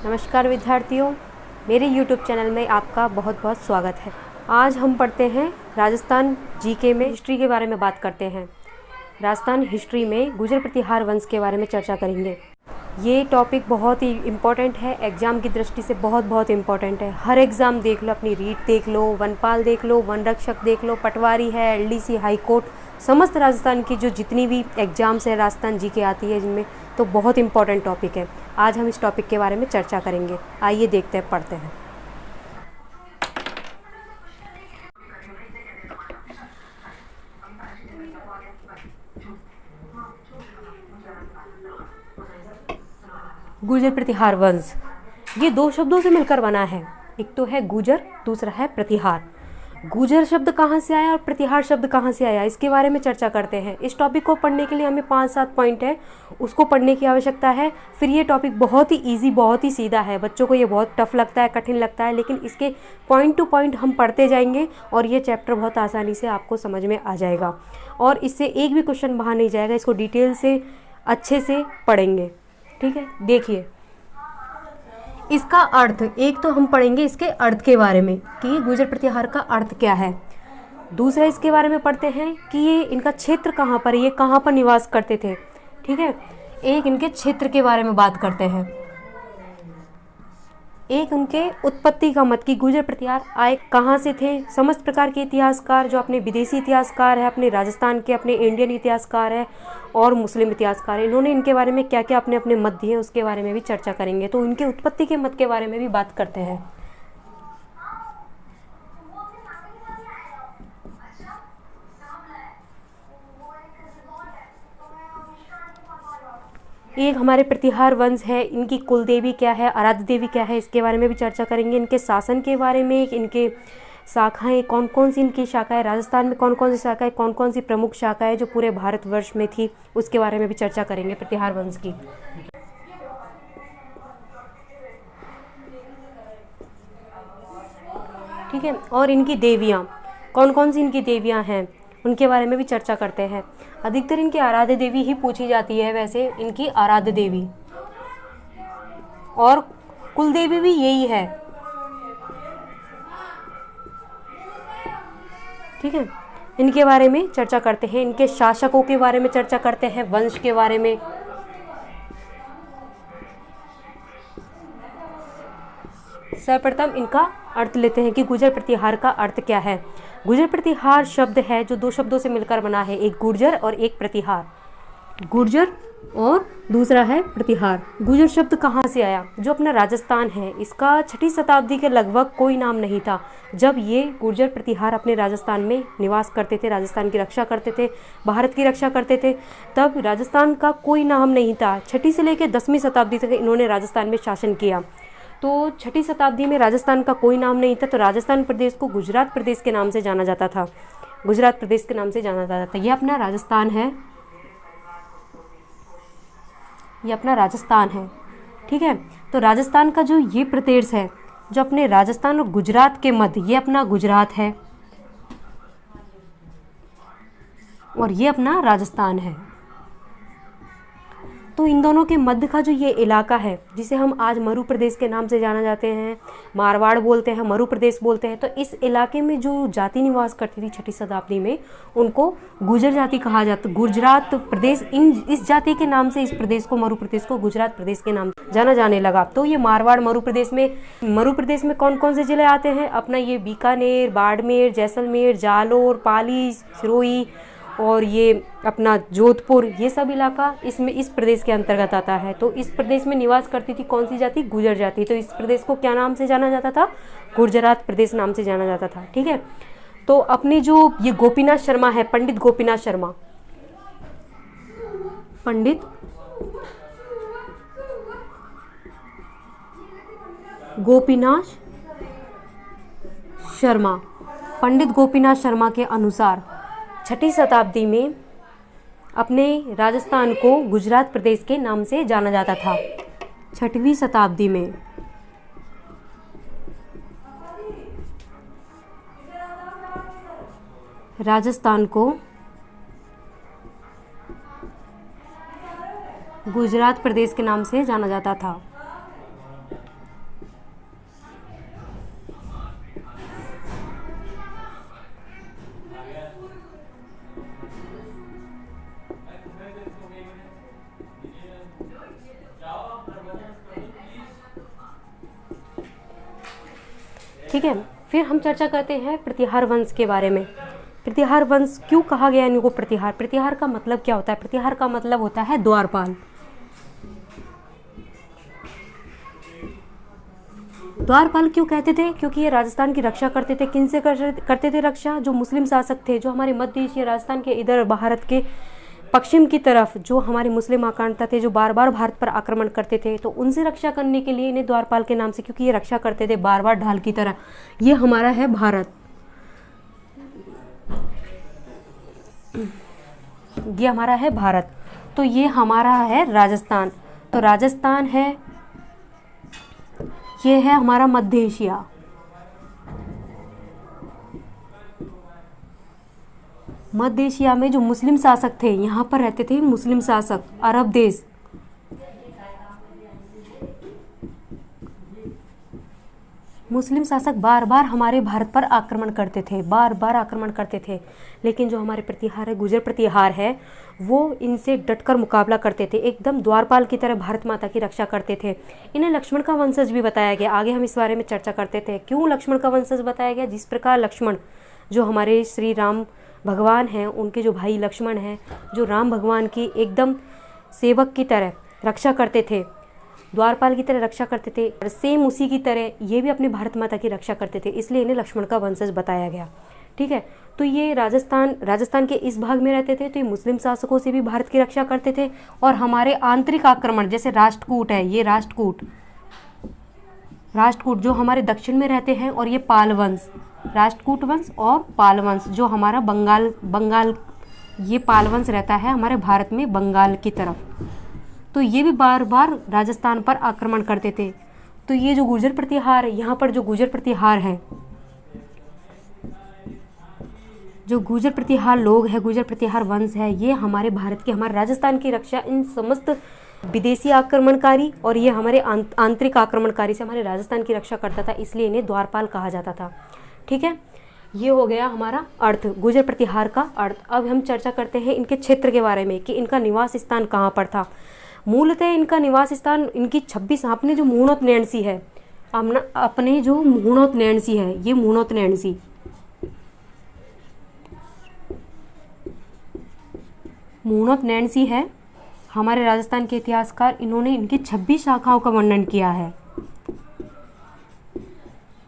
नमस्कार विद्यार्थियों, मेरे YouTube चैनल में आपका बहुत बहुत स्वागत है। आज हम पढ़ते हैं राजस्थान जीके में हिस्ट्री के बारे में बात करते हैं। राजस्थान हिस्ट्री में गुर्जर प्रतिहार वंश के बारे में चर्चा करेंगे। ये टॉपिक बहुत ही इम्पोर्टेंट है, एग्ज़ाम की दृष्टि से बहुत इम्पोर्टेंट है। हर एग्ज़ाम देख लो, अपनी रीट देख लो, वनपाल देख लो, वन रक्षक देख लो, पटवारी है, LDC, हाई कोर्ट, समस्त राजस्थान की जो जितनी भी एग्ज़ाम्स है राजस्थान जीके आती है जिनमें, तो बहुत इम्पोर्टेंट टॉपिक है। आज हम इस टॉपिक के बारे में चर्चा करेंगे। आइए देखते हैं, पढ़ते हैं। गुर्जर प्रतिहार वंश ये दो शब्दों से मिलकर बना है। एक तो है गुर्जर, दूसरा है प्रतिहार। गुर्जर शब्द कहाँ से आया और प्रतिहार शब्द कहाँ से आया, इसके बारे में चर्चा करते हैं। इस टॉपिक को पढ़ने के लिए हमें 5-7 पॉइंट है, उसको पढ़ने की आवश्यकता है। फिर ये टॉपिक बहुत ही ईजी, बहुत ही सीधा है। बच्चों को ये बहुत टफ लगता है, कठिन लगता है, लेकिन इसके पॉइंट टू पॉइंट हम पढ़ते जाएंगे और ये चैप्टर बहुत आसानी से आपको समझ में आ जाएगा और इससे एक भी क्वेश्चन बाहर नहीं जाएगा। इसको डिटेल से अच्छे से पढ़ेंगे, ठीक है। देखिए, इसका अर्थ एक तो हम पढ़ेंगे इसके अर्थ के बारे में कि ये गुर्जर प्रतिहार का अर्थ क्या है। दूसरा इसके बारे में पढ़ते हैं कि ये इनका क्षेत्र कहाँ पर, ये कहाँ पर निवास करते थे, ठीक है। एक इनके क्षेत्र के बारे में बात करते हैं। एक उनके उत्पत्ति का मत कि गुर्जर प्रतिहार आए कहाँ से थे। समस्त प्रकार के इतिहासकार, जो अपने विदेशी इतिहासकार है, अपने राजस्थान के, अपने इंडियन इतिहासकार है और मुस्लिम इतिहासकार है, इन्होंने इनके बारे में क्या क्या अपने अपने मत दिए उसके बारे में भी चर्चा करेंगे। तो इनके उत्पत्ति के मत के बारे में भी बात करते हैं। एक हमारे प्रतिहार वंश है, इनकी कुल देवी क्या है, आराध्य देवी क्या है, इसके बारे में भी चर्चा करेंगे। इनके शासन के बारे में, इनके शाखाएं कौन कौन सी, इनकी शाखाएं राजस्थान में कौन कौन सी शाखाएं, कौन कौन सी प्रमुख शाखाएं जो पूरे भारतवर्ष में थी, उसके बारे में भी चर्चा करेंगे प्रतिहार वंश की। ठीक है। और इनकी देवियाँ कौन कौन सी, इनकी देवियाँ हैं, उनके बारे में भी चर्चा करते हैं। अधिकतर इनकी आराध्य देवी ही पूछी जाती है, वैसे इनकी आराध्य देवी और कुल देवी भी यही है, ठीक है। इनके बारे में चर्चा करते हैं। इनके शासकों के बारे में चर्चा करते हैं, वंश के बारे में। सर्वप्रथम इनका अर्थ लेते हैं कि गुर्जर प्रतिहार का अर्थ क्या है। गुर्जर प्रतिहार शब्द है जो दो शब्दों से मिलकर बना है, एक गुर्जर और एक प्रतिहार। गुर्जर और दूसरा है प्रतिहार। गुर्जर शब्द कहाँ से आया, जो अपना राजस्थान है, इसका 6वीं शताब्दी के लगभग कोई नाम नहीं था। जब ये गुर्जर प्रतिहार अपने राजस्थान में निवास करते थे, राजस्थान की रक्षा करते थे, भारत की रक्षा करते थे, तब राजस्थान का कोई नाम नहीं था। 6वीं से लेकर 10वीं शताब्दी तक इन्होंने राजस्थान में शासन किया। तो 6वीं शताब्दी में राजस्थान का कोई नाम नहीं था, तो राजस्थान प्रदेश को गुजरात प्रदेश के नाम से जाना जाता था। गुजरात प्रदेश के नाम से जाना जाता था। ये अपना राजस्थान है, ये अपना राजस्थान है, ठीक है। तो राजस्थान का जो ये प्रदेश है, जो अपने राजस्थान और गुजरात के मध्य, ये अपना गुजरात है और ये अपना राजस्थान है। तो इन दोनों के मध्य का जो ये इलाका है, जिसे हम आज मरु प्रदेश के नाम से जाना जाते हैं, मारवाड़ बोलते हैं, मरु प्रदेश बोलते हैं, तो इस इलाके में जो जाति निवास करती थी 6वीं शताब्दी में, उनको गुर्जर जाति कहा जाता। गुजरात प्रदेश इस जाति के नाम से इस प्रदेश को, मरु प्रदेश को गुजरात प्रदेश के नाम जाना जाने लगा। तो ये मारवाड़ मरु प्रदेश में कौन कौन से जिले आते हैं, अपना ये बीकानेर, बाड़मेर, जैसलमेर, जालोर, पाली, सिरोही और ये अपना जोधपुर, ये सब इलाका इसमें इस प्रदेश के अंतर्गत आता है। तो इस प्रदेश में निवास करती थी कौन सी जाति, गुर्जर जाति। तो इस प्रदेश को क्या नाम से जाना जाता था, गुर्जरात प्रदेश नाम से जाना जाता था, ठीक है। तो अपने जो ये गोपीनाथ शर्मा है, पंडित गोपीनाथ शर्मा, पंडित गोपीनाथ शर्मा के अनुसार 6वीं शताब्दी में अपने राजस्थान को गुजरात प्रदेश के नाम से जाना जाता था। 6वीं शताब्दी में राजस्थान को गुजरात प्रदेश के नाम से जाना जाता था। ठीक है, फिर हम चर्चा करते हैं प्रतिहार वंश के बारे में। प्रतिहार वंश क्यों कहा गया इनको प्रतिहार? प्रतिहार का मतलब क्या होता है? प्रतिहार का मतलब होता है द्वारपाल। द्वारपाल क्यों कहते थे? क्योंकि ये राजस्थान की रक्षा करते थे। किन से करते थे रक्षा? जो मुस्लिम शासक थे, जो हमारे मध्य एशिया राजस्थान के इधर भारत के पश्चिम की तरफ जो हमारे मुस्लिम आक्रांता थे, जो बार बार भारत पर आक्रमण करते थे, तो उनसे रक्षा करने के लिए इन्हें द्वारपाल के नाम से, क्योंकि ये रक्षा करते थे बार बार ढाल की तरह। ये हमारा है भारत, ये हमारा है भारत। तो ये हमारा है राजस्थान। तो राजस्थान है, ये है हमारा मध्य एशिया। मध्य एशिया में जो मुस्लिम शासक थे, यहाँ पर रहते थे मुस्लिम शासक, अरब देश। मुस्लिम शासक बार बार हमारे भारत पर आक्रमण करते थे, बार बार आक्रमण करते थे, लेकिन जो हमारे प्रतिहार है, गुर्जर प्रतिहार है, वो इनसे डटकर मुकाबला करते थे, एकदम द्वारपाल की तरह भारत माता की रक्षा करते थे। इन्हें लक्ष्मण का वंशज भी बताया गया। आगे हम इस बारे में चर्चा करते थे क्यों लक्ष्मण का वंशज बताया गया। जिस प्रकार लक्ष्मण जो हमारे श्री राम भगवान हैं, उनके जो भाई लक्ष्मण हैं, जो राम भगवान की एकदम सेवक की तरह रक्षा करते थे, द्वारपाल की तरह रक्षा करते थे, और सेम उसी की तरह ये भी अपने भारत माता की रक्षा करते थे, इसलिए इन्हें लक्ष्मण का वंशज बताया गया। ठीक है, तो ये राजस्थान के इस भाग में रहते थे, तो ये मुस्लिम शासकों से भी भारत की रक्षा करते थे। और हमारे आंतरिक आक्रमण, जैसे राष्ट्रकूट है, ये राष्ट्रकूट जो हमारे दक्षिण में रहते हैं, और ये पाल वंश, राष्ट्रकूट वंश और पाल वंश जो हमारा बंगाल ये पाल वंश रहता है हमारे भारत में बंगाल की तरफ। तो ये भी बार बार राजस्थान पर आक्रमण करते थे। तो ये जो गुर्जर प्रतिहार, यहाँ पर जो गुर्जर प्रतिहार है, जो गुर्जर प्रतिहार लोग हैं, गुर्जर प्रतिहार वंश है, ये हमारे भारत की, हमारे राजस्थान की रक्षा इन समस्त विदेशी आक्रमणकारी और ये हमारे आंतरिक आक्रमणकारी से हमारे राजस्थान की रक्षा करता था, इसलिए इन्हें द्वारपाल कहा जाता था। ठीक है, ये हो गया हमारा अर्थ, गुर्जर प्रतिहार का अर्थ। अब हम चर्चा करते हैं इनके क्षेत्र के बारे में कि इनका निवास स्थान कहाँ पर था। मूलतः इनका निवास स्थान, इनकी 26 अपने जो मुहूर्त नैणसी है, अपने जो मुहूर्त नैणसी है, ये मुहूर्त नैणसी, मुहूर्त नैणसी है हमारे राजस्थान के इतिहासकार, इन्होंने इनकी 26 शाखाओं का वर्णन किया है।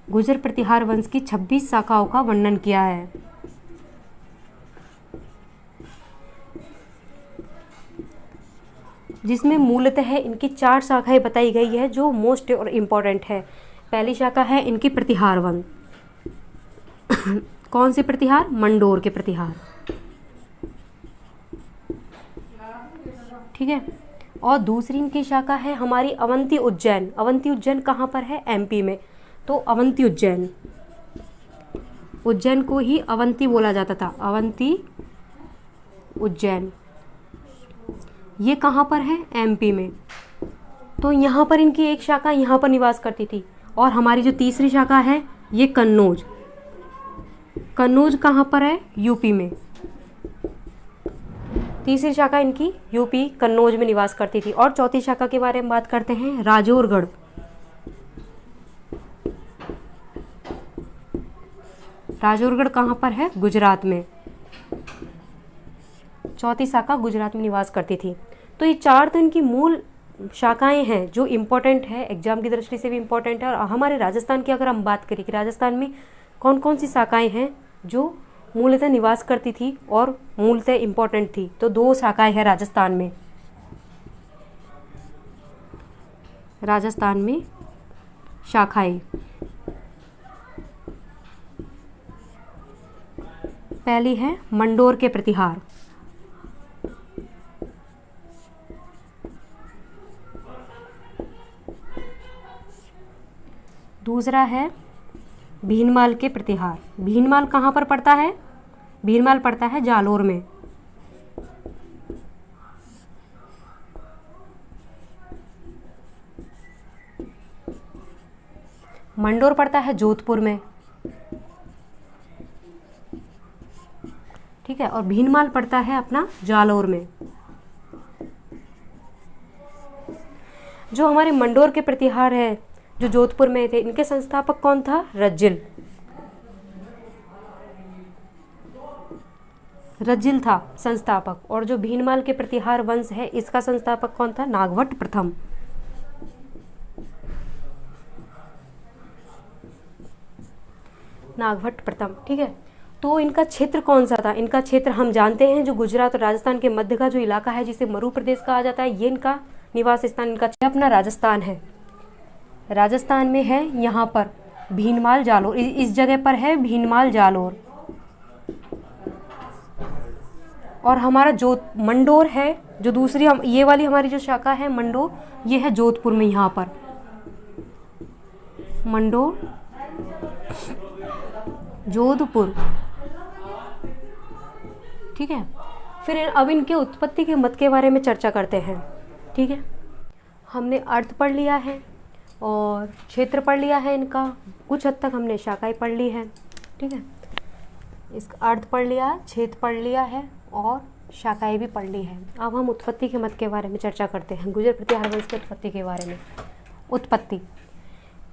गुर्जर प्रतिहार वंश की 26 शाखाओं का वर्णन किया है। जिसमें मूलतः इनकी 4 शाखाएं बताई गई है जो मोस्ट और इम्पोर्टेंट है। पहली शाखा है इनकी प्रतिहार वंश। कौन से प्रतिहार? मंडोर के प्रतिहार। ठीक है, और दूसरी इनकी शाखा है हमारी अवंती उज्जैन। अवंती उज्जैन कहाँ पर है? एमपी में। तो अवंती उज्जैन, उज्जैन को ही अवंती बोला जाता था, अवंती उज्जैन, ये कहाँ पर है? एमपी में। तो यहाँ पर इनकी एक शाखा यहाँ पर निवास करती थी। और हमारी जो तीसरी शाखा है ये कन्नौज। कन्नौज कहाँ पर है? यूपी में। तीसरी शाखा इनकी यूपी कन्नौज में निवास करती थी। और चौथी शाखा के बारे में बात करते हैं, राजौरगढ़। राजौरगढ़ कहाँ पर है? गुजरात में। चौथी शाखा गुजरात में निवास करती थी। तो ये 4 तो इनकी मूल शाखाएं हैं जो इम्पोर्टेंट है, एग्जाम की दृष्टि से भी इम्पोर्टेंट है। और हमारे राजस्थान की अगर हम बात करें कि राजस्थान में कौन कौन सी शाखाएं हैं जो मूलतः निवास करती थी और मूलतः इम्पोर्टेंट थी, तो 2 शाखाएं हैं राजस्थान में। राजस्थान में शाखाएं, पहली है मंडोर के प्रतिहार, दूसरा है भीनमाल के प्रतिहार। भीनमाल कहाँ पर पड़ता है? भीनमाल पड़ता है जालोर में। मंडोर पड़ता है जोधपुर में। ठीक है, और भीनमाल पड़ता है अपना जालोर में। जो हमारे मंडोर के प्रतिहार है, जो जोधपुर में थे, इनके संस्थापक कौन था? रज्जिल था संस्थापक। और जो भीनमाल के प्रतिहार वंश है, इसका संस्थापक कौन था? नागभट्ट प्रथम। नागभट्ट प्रथम, ठीक है। तो इनका क्षेत्र कौन सा था? इनका क्षेत्र हम जानते हैं, जो गुजरात और राजस्थान के मध्य का जो इलाका है, जिसे मरु प्रदेश कहा जाता है, ये इनका निवास स्थान, इनका अपना राजस्थान है। राजस्थान में है यहाँ पर भीनमाल जालोर, इस जगह पर है भीनमाल जालोर। और हमारा जो मंडोर है, जो दूसरी ये वाली हमारी जो शाखा है मंडोर, ये है जोधपुर में, यहाँ पर मंडोर, जोधपुर, ठीक है। फिर अब इनके उत्पत्ति के मत के बारे में चर्चा करते हैं, ठीक है। हमने अर्थ पढ़ लिया है और क्षेत्र पढ़ लिया है इनका, कुछ हद तक हमने शाखाएं पढ़ ली है, ठीक है। इसका अर्थ पढ़ लिया, क्षेत्र पढ़ लिया है और शाखाएं भी पढ़ ली है। अब हम उत्पत्ति के मत के बारे में चर्चा करते हैं, गुर्जर प्रतिहार वंश की उत्पत्ति के बारे में। उत्पत्ति,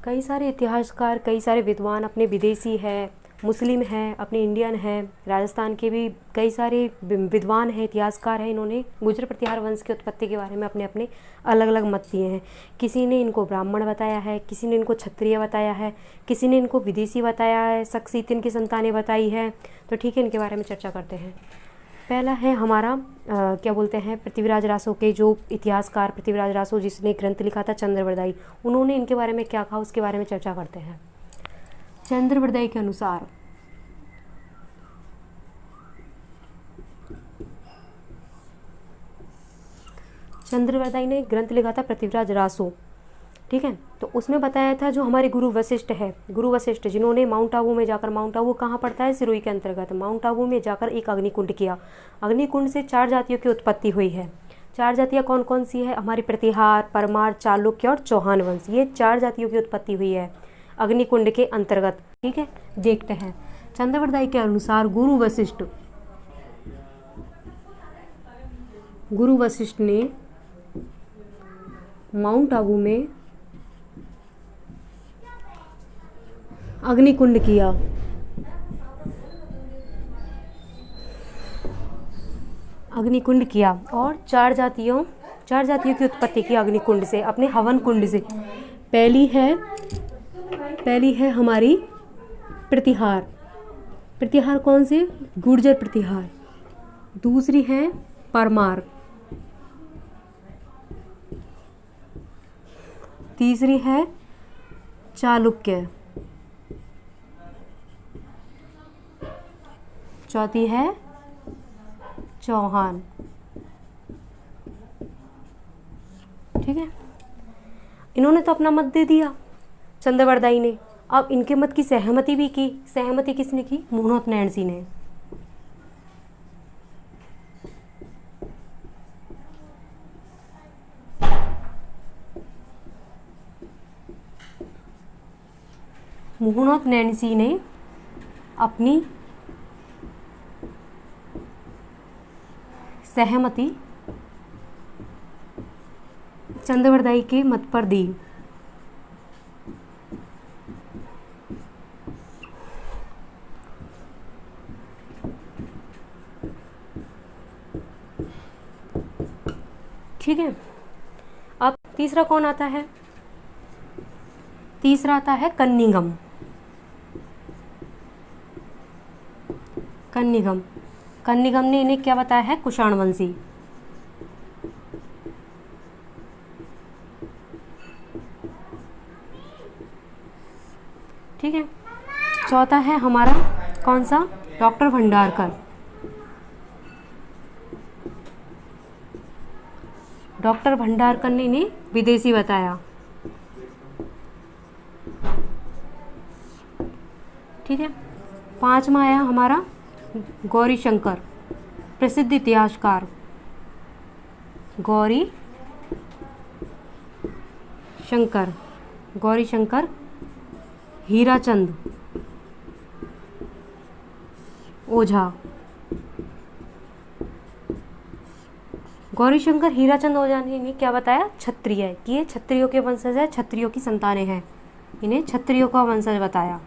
कई सारे इतिहासकार, कई सारे विद्वान, अपने विदेशी है, मुस्लिम हैं, अपने इंडियन हैं, राजस्थान के भी कई सारे विद्वान हैं, इतिहासकार हैं, इन्होंने गुर्जर प्रतिहार वंश की उत्पत्ति के बारे में अपने अपने अलग अलग मत दिए हैं। किसी ने इनको ब्राह्मण बताया है, किसी ने इनको क्षत्रिय बताया है, किसी ने इनको विदेशी बताया है, सक्सीतिन की संतानें बताई है। तो ठीक है, इनके बारे में चर्चा करते हैं। पहला है हमारा क्या बोलते हैं, पृथ्वीराज रासो के जो इतिहासकार, पृथ्वीराज रासो जिसने ग्रंथ लिखा था चंद्रवरदायी, उन्होंने इनके बारे में क्या कहा, उसके बारे में चर्चा करते हैं। चंद्रवरदायी के अनुसार चंद्रवरदायी ने ग्रंथ लिखा था पृथ्वीराज रासो, ठीक है। तो उसमें बताया था जो हमारे गुरु वशिष्ठ है, गुरु वशिष्ठ जिन्होंने माउंट आबू में जाकर, माउंट आबू कहाँ पड़ता है? सिरोही के अंतर्गत। माउंट आबू में जाकर एक अग्निकुंड किया। अग्निकुंड से 4 जातियों की उत्पत्ति हुई है। 4 जातियाँ कौन कौन सी है? हमारी प्रतिहार, परमार, चालुक्य और चौहान वंश, ये 4 जातियों की उत्पत्ति हुई है अग्निकुंड के अंतर्गत, ठीक है। देखते हैं चंद्रवरदायी के अनुसार गुरु वशिष्ठ ने माउंट आबू में अग्निकुंड किया। अग्निकुंड किया और 4 जातियों की उत्पत्ति की अग्निकुंड से, अपने हवन कुंड से। पहली है हमारी प्रतिहार। प्रतिहार कौन सी? गुर्जर प्रतिहार। दूसरी है परमार। तीसरी है चालुक्य। चौथी है चौहान, ठीक है। इन्होंने तो अपना मत दे दिया चंद्रवरदायी ने। अब इनके मत की सहमति भी की। सहमति किसने की? मुहूर्त नैणसी ने। मुहूर्त नैणसी ने अपनी सहमति चंद्रवरदायी के मत पर दी। ठीक है। अब तीसरा कौन आता है? तीसरा आता है कन्निगम। कन्निगम ने इन्हें क्या बताया है? कुषाण वंशी। ठीक है। चौथा है हमारा कौन सा? डॉक्टर भंडारकर। डॉक्टर भंडारकर ने इन्हें विदेशी बताया। ठीक है। पांचवा आया हमारा गौरी शंकर, प्रसिद्ध इतिहासकार गौरी शंकर हीराचंद ओझा। गौरी शंकर हीराचंद ओझा ने क्या बताया? क्षत्रिय, कि ये क्षत्रियों के वंशज है, क्षत्रियों की संतानें हैं। इन्हें क्षत्रियों का वंशज बताया।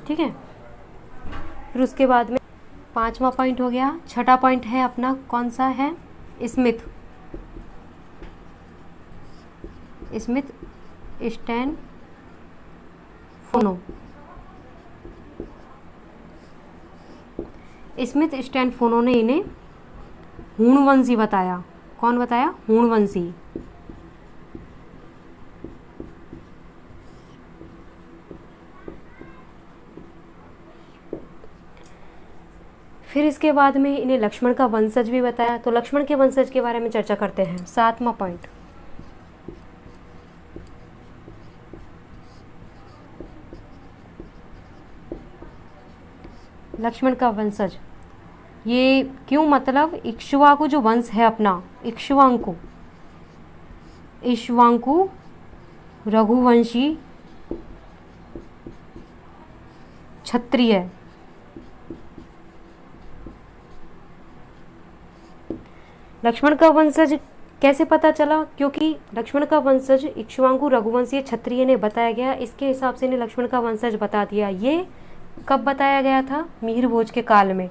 ठीक है, फिर उसके बाद में 5वां पॉइंट हो गया। छठा पॉइंट है अपना, कौन सा है? स्मिथ स्टैनफोनो। स्मिथ स्टैनफोनो ने इन्हें हूणवंशी बताया। कौन बताया? हूणवंशी। फिर इसके बाद में इन्हें लक्ष्मण का वंशज भी बताया। तो लक्ष्मण के वंशज के बारे में चर्चा करते हैं। 7वां पॉइंट, लक्ष्मण का वंशज। ये क्यों? मतलब इक्ष्वाकु जो वंश है अपना, इक्ष्वाकु रघुवंशी क्षत्रिय। लक्ष्मण का वंशज कैसे पता चला? क्योंकि लक्ष्मण का वंशज इक्ष्वाकु रघुवंशीय क्षत्रिय ने बताया गया, इसके हिसाब से इन्हें लक्ष्मण का वंशज बता दिया। ये कब बताया गया था? मिहिर भोज के काल में।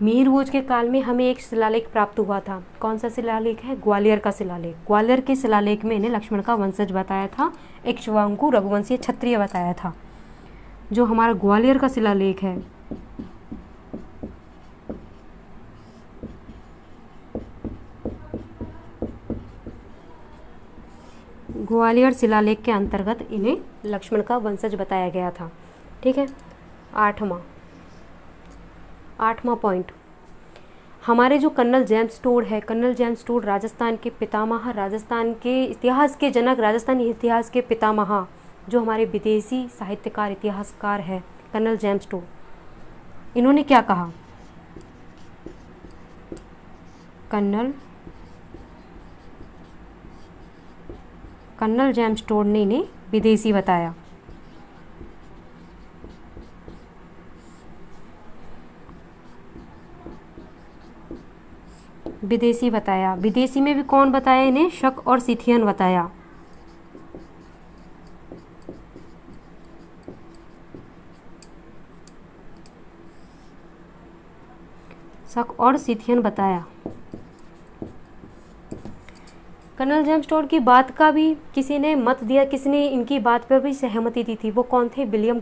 मिहिर भोज के काल में हमें एक शिलालेख प्राप्त हुआ था। कौन सा शिलालेख है? ग्वालियर का शिलालेख। ग्वालियर के शिलालेख में इन्हें लक्ष्मण का वंशज बताया था, इक्ष्वाकु रघुवंशीय क्षत्रिय बताया था। जो हमारा ग्वालियर का शिलालेख है, ग्वालियर शिलालेख के अंतर्गत इन्हें लक्ष्मण का वंशज बताया गया था। ठीक है। 8वां पॉइंट, हमारे जो कर्नल जेम्स टोड है, कर्नल जेम्स टोड राजस्थान के पितामह, राजस्थान के इतिहास के जनक, राजस्थानी इतिहास के पितामह, जो हमारे विदेशी साहित्यकार इतिहासकार है कर्नल जेम्स टोड, इन्होंने क्या कहा? कर्नल जेम्स टोड ने इन्हें विदेशी बताया। विदेशी बताया। विदेशी में भी कौन बताया इन्हें? शक और सिथियन बताया। शक और सिथियन बताया। कर्नल जेम्स टोड की बात का भी किसी ने मत दिया, किसी ने इनकी बात पर भी सहमति दी थी। वो कौन थे? विलियम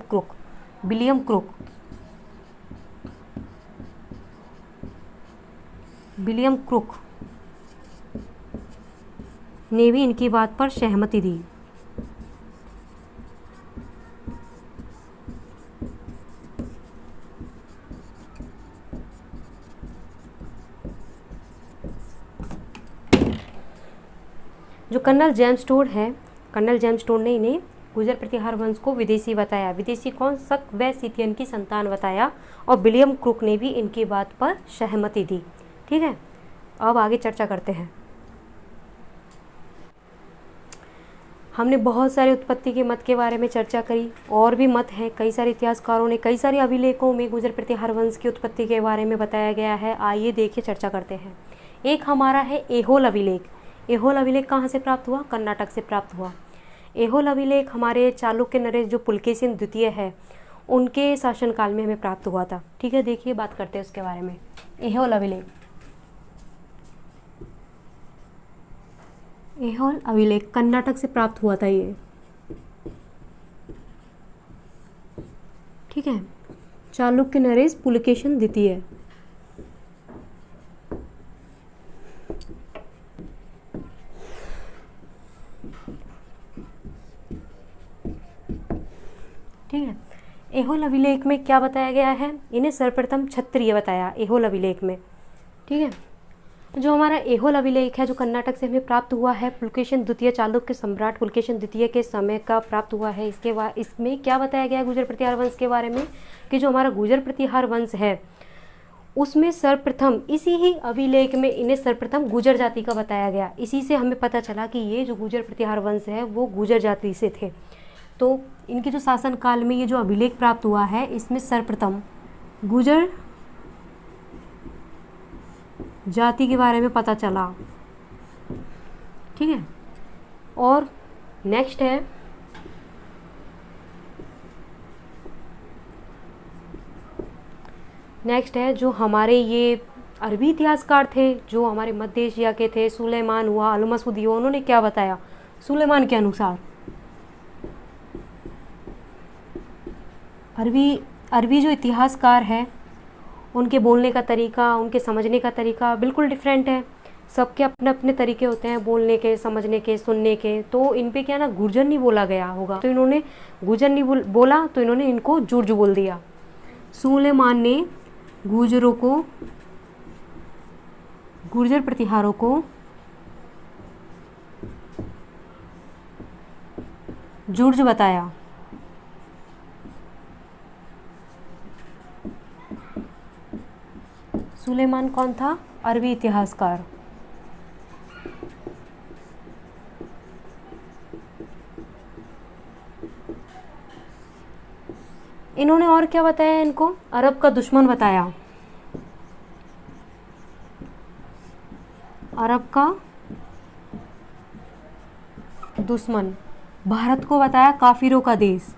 क्रुक ने भी इनकी बात पर सहमति दी। जो कर्नल जेम्स टोड है, कर्नल जेम्स टोड ने इन्हें गुर्जर प्रतिहार वंश को विदेशी बताया। विदेशी कौन? शक व सिथियन की संतान बताया। और विलियम क्रुक ने भी इनकी बात पर सहमति दी। ठीक है, अब आगे चर्चा करते हैं। हमने बहुत सारे उत्पत्ति के मत के बारे में चर्चा करी, और भी मत हैं। कई सारे इतिहासकारों ने कई सारे अभिलेखों में गुर्जर प्रतिहार वंश की उत्पत्ति के बारे में बताया गया है। आइए देखिए, चर्चा करते हैं। एक हमारा है ऐहोल अभिलेख। ऐहोल अभिलेख कहाँ से प्राप्त हुआ? कर्नाटक से प्राप्त हुआ। ऐहोल अभिलेख हमारे चालुक्य नरेश जो पुलकेशिन द्वितीय है, उनके शासनकाल में हमें प्राप्त हुआ था। ठीक है, देखिए बात करते हैं उसके बारे में। ऐहोल अभिलेख कर्नाटक से प्राप्त हुआ था ये। ठीक है, चालुक्य नरेश पुलकेशिन द्वितीय। ठीक है, ऐहोल अभिलेख में क्या बताया गया है? इन्हें सर्वप्रथम क्षत्रिय बताया ऐहोल अभिलेख में। ठीक है, जो हमारा ऐहोल अभिलेख है जो कर्नाटक से हमें प्राप्त हुआ है, पुलकेशिन द्वितीय, चालुक्य सम्राट पुलकेशिन द्वितीय के समय का प्राप्त हुआ है। इसके बाद इसमें क्या बताया गया गुर्जर प्रतिहार वंश के बारे में? कि जो हमारा गुर्जर प्रतिहार वंश है उसमें सर्वप्रथम इसी ही अभिलेख में इन्हें सर्वप्रथम गुर्जर जाति का बताया गया। इसी से हमें पता चला कि ये जो गुर्जर प्रतिहार वंश है वो गुर्जर जाति से थे। तो इनके जो शासन काल में ये जो अभिलेख प्राप्त हुआ है इसमें सर्वप्रथम गुर्जर जाति के बारे में पता चला। ठीक है, और नेक्स्ट है जो हमारे ये अरबी इतिहासकार थे, जो हमारे मध्य एशिया के थे, सुलेमान हुआ, अल-मसूदी हुआ, उन्होंने क्या बताया। सुलेमान के अनुसार अरबी जो इतिहासकार है उनके बोलने का तरीका, उनके समझने का तरीका बिल्कुल डिफरेंट है। सबके अपने अपने तरीके होते हैं बोलने के, समझने के, सुनने के। तो इन पे क्या ना गुर्जर नहीं बोला गया होगा, तो इन्होंने गुर्जर नहीं बोला, तो इन्होंने इनको जुर्ज बोल दिया। सुलेमान ने गुर्जरों को, गुर्जर प्रतिहारों को जुर्ज बताया। सुलेमान कौन था? अरबी इतिहासकार। इन्होंने और क्या बताया इनको? अरब का दुश्मन बताया। अरब का दुश्मन। भारत को बताया काफिरों का देश।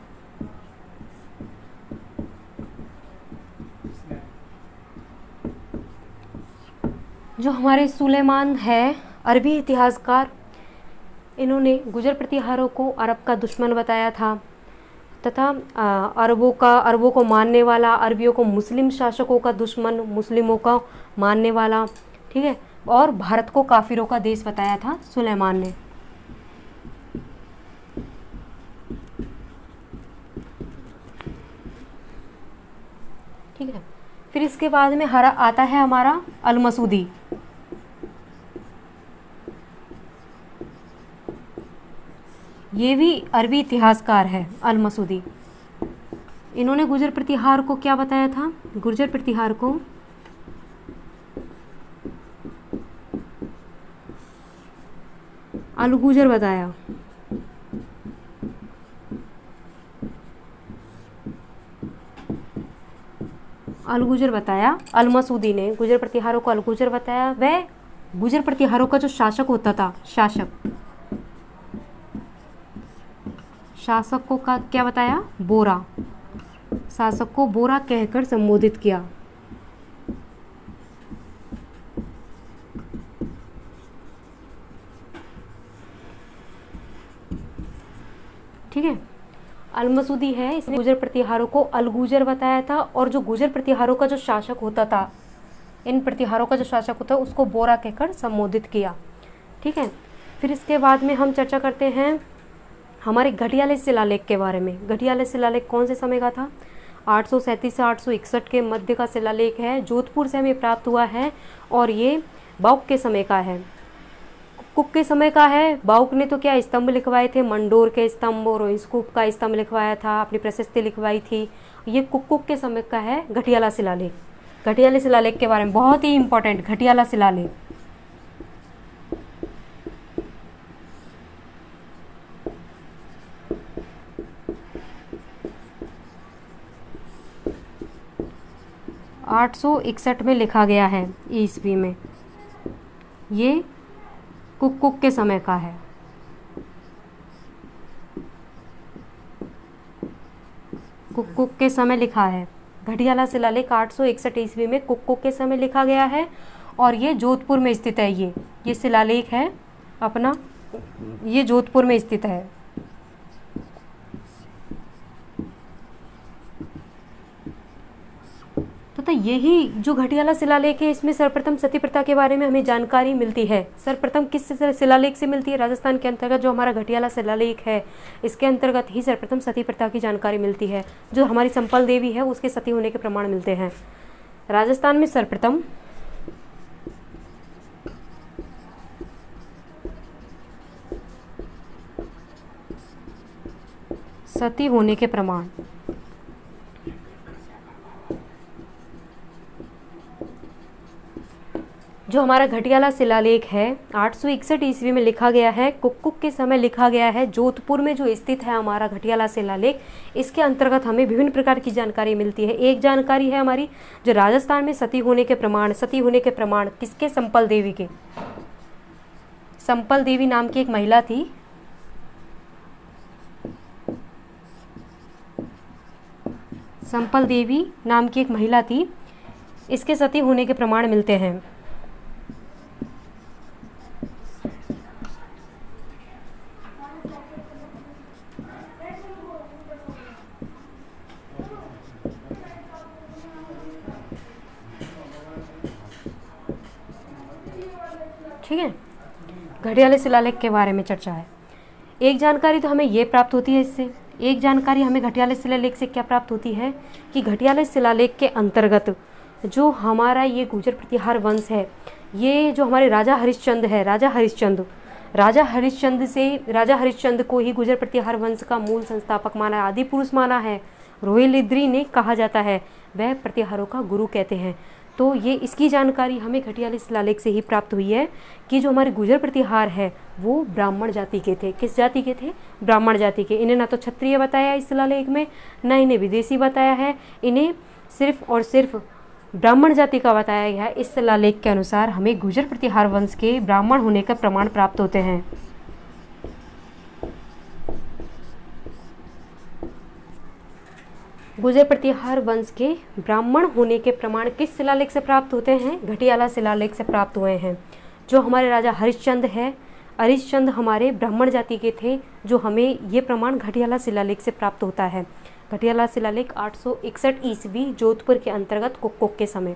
जो हमारे सुलेमान है अरबी इतिहासकार, इन्होंने गुर्जर प्रतिहारों को अरब का दुश्मन बताया था तथा अरबों को मानने वाला, अरबियों को मुस्लिम शासकों का दुश्मन, मुस्लिमों का मानने वाला। ठीक है, और भारत को काफिरों का देश बताया था सुलेमान ने। ठीक है, फिर इसके बाद में आता है हमारा अल-मसूदी। ये भी अरबी इतिहासकार है अल-मसूदी। इन्होंने गुर्जर प्रतिहार को क्या बताया था? गुर्जर प्रतिहार को अल-गुर्जर बताया। अल-गुर्जर बताया। अल-मसूदी ने गुर्जर प्रतिहारों को अल-गुर्जर बताया। वह गुर्जर प्रतिहारों का जो शासक होता था, शासक को का क्या बताया? बोरा। शासक को बोरा कहकर संबोधित किया। ठीक है, अल-मसूदी है, इसने गुर्जर प्रतिहारों को अल-गुर्जर बताया था, और जो गुर्जर प्रतिहारों का जो शासक होता था, इन प्रतिहारों का जो शासक होता है उसको बोरा कहकर संबोधित किया। ठीक है, फिर इसके बाद में हम चर्चा करते हैं हमारे घड़ियाले शिलालेख के बारे में। घड़ियाले शिलालेख कौन से समय का था? 837 से 861 के मध्य का शिलालेख है, जोधपुर से हमें प्राप्त हुआ है, और ये बाउक के समय का है। कुक के समय का है। बाउक ने तो क्या स्तंभ लिखवाए थे, मंडोर के स्तंभ और इसकूप का स्तंभ लिखवाया था, अपनी प्रशस्ति लिखवाई थी। ये कुक के समय का है घड़ियाला शिलालेख। घड़ियाले शिलालेख के बारे में बहुत ही इंपॉर्टेंट, घड़ियाला शिलालेख। (861) में लिखा गया है ईस्वी में। ये कुक के समय का है। कुक के समय लिखा है। घड़ियाला शिलालेख 861 ईस्वी में कुक के समय लिखा गया है, और ये जोधपुर में स्थित है। ये शिलालेख है अपना, ये जोधपुर में स्थित है। तो यही जो घड़ियाला शिलालेख है, इसमें सर्वप्रथम सती प्रथा के बारे में हमें जानकारी मिलती है। सर्वप्रथम किस शिलालेख से मिलती है? राजस्थान के अंतर्गत जो हमारा घड़ियाला शिलालेख है, इसके अंतर्गत ही सर्वप्रथम सती प्रथा की जानकारी मिलती है। जो हमारी संपल देवी है उसके सती होने के प्रमाण मिलते हैं। राजस्थान में सर्वप्रथम सती होने के प्रमाण जो हमारा घटियाला शिलालेख है 861 ईस्वी में लिखा गया है, कुक्कुक के समय लिखा गया है। जोधपुर में जो स्थित है हमारा घटियाला शिलालेख, इसके अंतर्गत हमें विभिन्न प्रकार की जानकारी मिलती है। एक जानकारी है हमारी जो राजस्थान में सती होने के प्रमाण किसके, संपल देवी के। संपल देवी नाम की एक महिला थी, संपल देवी नाम की एक महिला थी, इसके सती होने के प्रमाण मिलते हैं। ठीक है, घटियाला शिलालेख के बारे में चर्चा है। एक जानकारी तो हमें ये प्राप्त होती है इससे, एक जानकारी हमें घटियाला शिलालेख से क्या प्राप्त होती है कि घटियाला शिलालेख के अंतर्गत जो हमारा ये गुर्जर प्रतिहार वंश है, ये जो हमारे राजा हरिश्चंद्र है, राजा हरिश्चंद्र को ही गुर्जर प्रतिहार वंश का मूल संस्थापक माना, आदि पुरुष माना है। रोहिलिद्री ने कहा जाता है, वह प्रतिहारों का गुरु कहते हैं। तो ये इसकी जानकारी हमें घटियाला शिलालेख से ही प्राप्त हुई है कि जो हमारे गुर्जर प्रतिहार है वो ब्राह्मण जाति के थे। किस जाति के थे? ब्राह्मण जाति के। इन्हें ना तो क्षत्रिय बताया इस शिलालेख में, ना इन्हें विदेशी बताया है, इन्हें सिर्फ और सिर्फ ब्राह्मण जाति का बताया गया है। इस शिलालेख के अनुसार हमें गुर्जर प्रतिहार वंश के ब्राह्मण होने का प्रमाण प्राप्त होते हैं। गुर्जर प्रतिहार वंश के ब्राह्मण होने के प्रमाण किस शिलालेख से प्राप्त होते हैं? घटियाला शिलालेख से प्राप्त हुए हैं। जो हमारे राजा हरिश्चंद्र है, हरिश्चंद्र हमारे ब्राह्मण जाति के थे, जो हमें ये प्रमाण घटियाला शिलालेख से प्राप्त होता है। घटियाला शिलालेख 861 ईस्वी जोधपुर के अंतर्गत कुक्कुक के समय।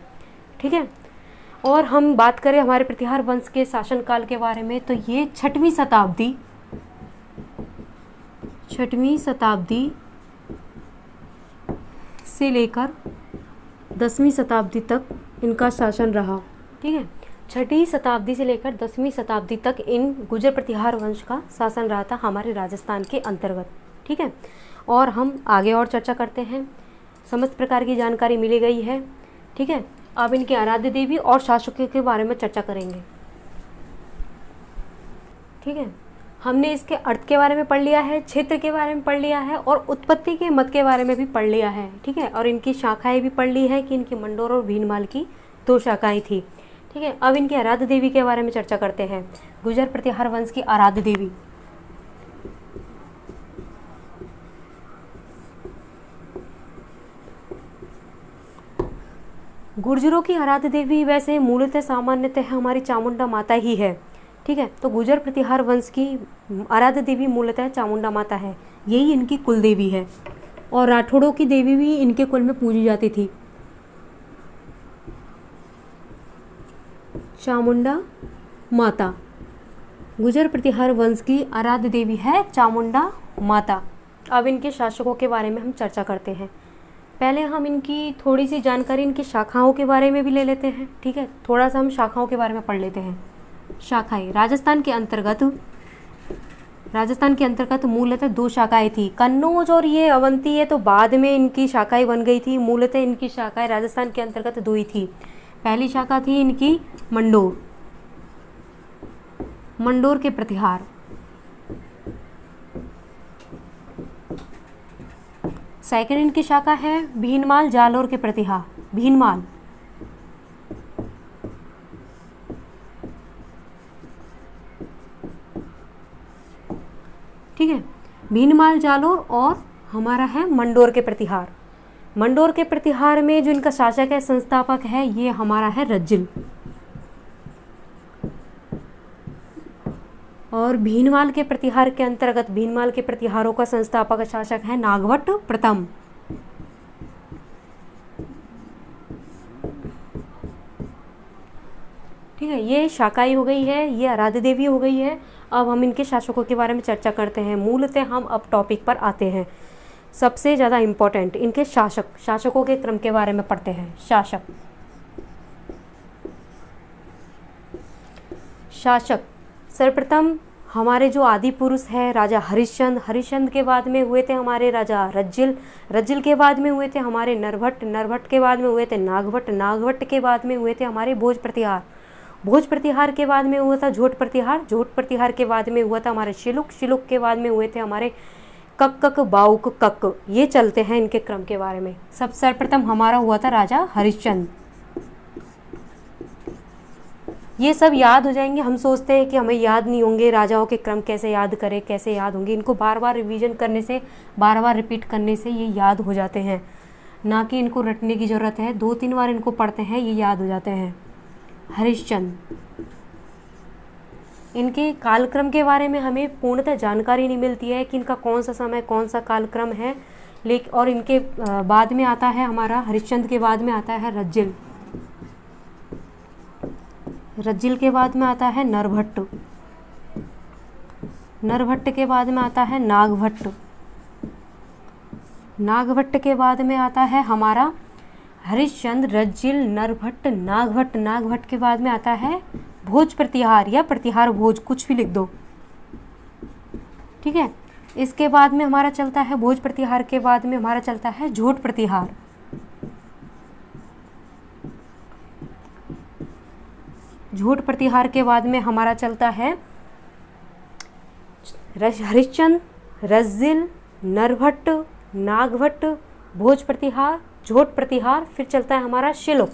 ठीक है, और हम बात करें हमारे प्रतिहार वंश के शासनकाल के बारे में, तो ये 6वीं शताब्दी से लेकर 10वीं शताब्दी तक इनका शासन रहा। ठीक है, 6वीं शताब्दी से लेकर 10वीं शताब्दी तक इन गुर्जर प्रतिहार वंश का शासन रहा था हमारे राजस्थान के अंतर्गत। ठीक है, और हम आगे और चर्चा करते हैं। समस्त प्रकार की जानकारी मिली गई है। ठीक है, अब इनके आराध्य देवी और शासकों के बारे में चर्चा करेंगे। ठीक है, हमने इसके अर्थ के बारे में पढ़ लिया है, क्षेत्र के बारे में पढ़ लिया है और उत्पत्ति के मत के बारे में भी पढ़ लिया है। ठीक है, और इनकी शाखाएं भी पढ़ ली है कि इनकी मंडोर और भीनमाल की 2 शाखाएं थी। ठीक है, अब इनकी आराध्य देवी के बारे में चर्चा करते हैं। गुर्जर प्रतिहार वंश की आराध्य देवी, गुर्जरों की आराध्य देवी वैसे मूलतः सामान्यतः हमारी चामुंडा माता ही है। ठीक है, तो गुर्जर प्रतिहार वंश की आराध्य देवी मूलतः चामुंडा माता है, यही इनकी कुल देवी है। और राठौड़ों की देवी भी इनके कुल में पूजी जाती थी। चामुंडा माता गुर्जर प्रतिहार वंश की आराध्य देवी है चामुंडा माता। अब इनके शासकों के बारे में हम चर्चा करते हैं। पहले हम इनकी थोड़ी सी जानकारी इनकी शाखाओं के बारे में भी ले लेते हैं। ठीक है, थोड़ा सा हम शाखाओं के बारे में पढ़ लेते हैं। शाखाएं राजस्थान के अंतर्गत मूलतः 2 शाखाएं थी, कन्नौज और ये अवंती है, तो बाद में इनकी शाखाएं बन गई थी। मूलतः इनकी शाखाएं राजस्थान के अंतर्गत 2 ही थी। पहली शाखा थी इनकी मंडोर के प्रतिहार। सेकंड इनकी शाखा है भीनमाल जालोर के प्रतिहार। भीनमाल ठीक है, भीनमाल जालोर और हमारा है मंडोर के प्रतिहार। मंडोर के प्रतिहार में जो इनका शासक है, संस्थापक है, ये हमारा है रज्जिल। और भीनमाल के प्रतिहार के अंतर्गत भीनमाल के प्रतिहारों का संस्थापक शासक है नागभट्ट प्रथम। ठीक है, ये शाकाई हो गई है, ये आराध्य देवी हो गई है। अब हम इनके शासकों के बारे में चर्चा करते हैं। मूलतः हम अब टॉपिक पर आते हैं। सबसे ज़्यादा इम्पोर्टेंट इनके शासकों के क्रम के बारे में पढ़ते हैं। शासक सर्वप्रथम हमारे जो आदि पुरुष है राजा हरिश्चंद्र के बाद में हुए थे हमारे राजा रज्जिल के बाद में हुए थे हमारे नरभट्ट के बाद में हुए थे नागभट्ट के बाद में हुए थे हमारे भोज प्रतिहार के बाद में हुआ था झोट प्रतिहार, झोट प्रतिहार के बाद में हुआ था हमारे शिलुक, शिलुक के बाद में हुए थे हमारे कक बाउक कक। ये चलते हैं इनके क्रम के बारे में। सब सर्वप्रथम हमारा हुआ था राजा हरिश्चंद्र। ये सब याद हो जाएंगे, हम सोचते हैं कि हमें याद नहीं होंगे, राजाओं के क्रम कैसे याद करें, कैसे याद होंगे। इनको बार बार रिवीजन करने से, बार बार रिपीट करने से ये याद हो जाते हैं, ना कि इनको रटने की ज़रूरत है। 2-3 बार इनको पढ़ते हैं, ये याद हो जाते हैं। हरिश्चंद्र, इनके कालक्रम के बारे में हमें पूर्णतः जानकारी नहीं मिलती है कि इनका कौन सा समय, कौन सा कालक्रम है। लेकिन और इनके बाद में आता है हमारा हरिश्चंद्र के बाद में आता है रज्जिल, रज्जिल के बाद में आता है नरभट्ट, नरभट्ट के बाद में आता है नागभट्ट, नागभट्ट के बाद में आता है हमारा हरिश्चंद्र, रज्जिल, नरभट्ट, नागभट्ट, नागभट्ट के बाद में आता है भोज प्रतिहार या प्रतिहार भोज, कुछ भी लिख दो, ठीक है। इसके बाद में हमारा चलता है भोज प्रतिहार के बाद में हमारा चलता है झोट प्रतिहार, झोट प्रतिहार के बाद में हमारा चलता है हरिश्चंद्र, रज्जिल, नरभट्ट, नागभट्ट, भोज प्रतिहार, झोट प्रतिहार, फिर चलता है हमारा शिलुक।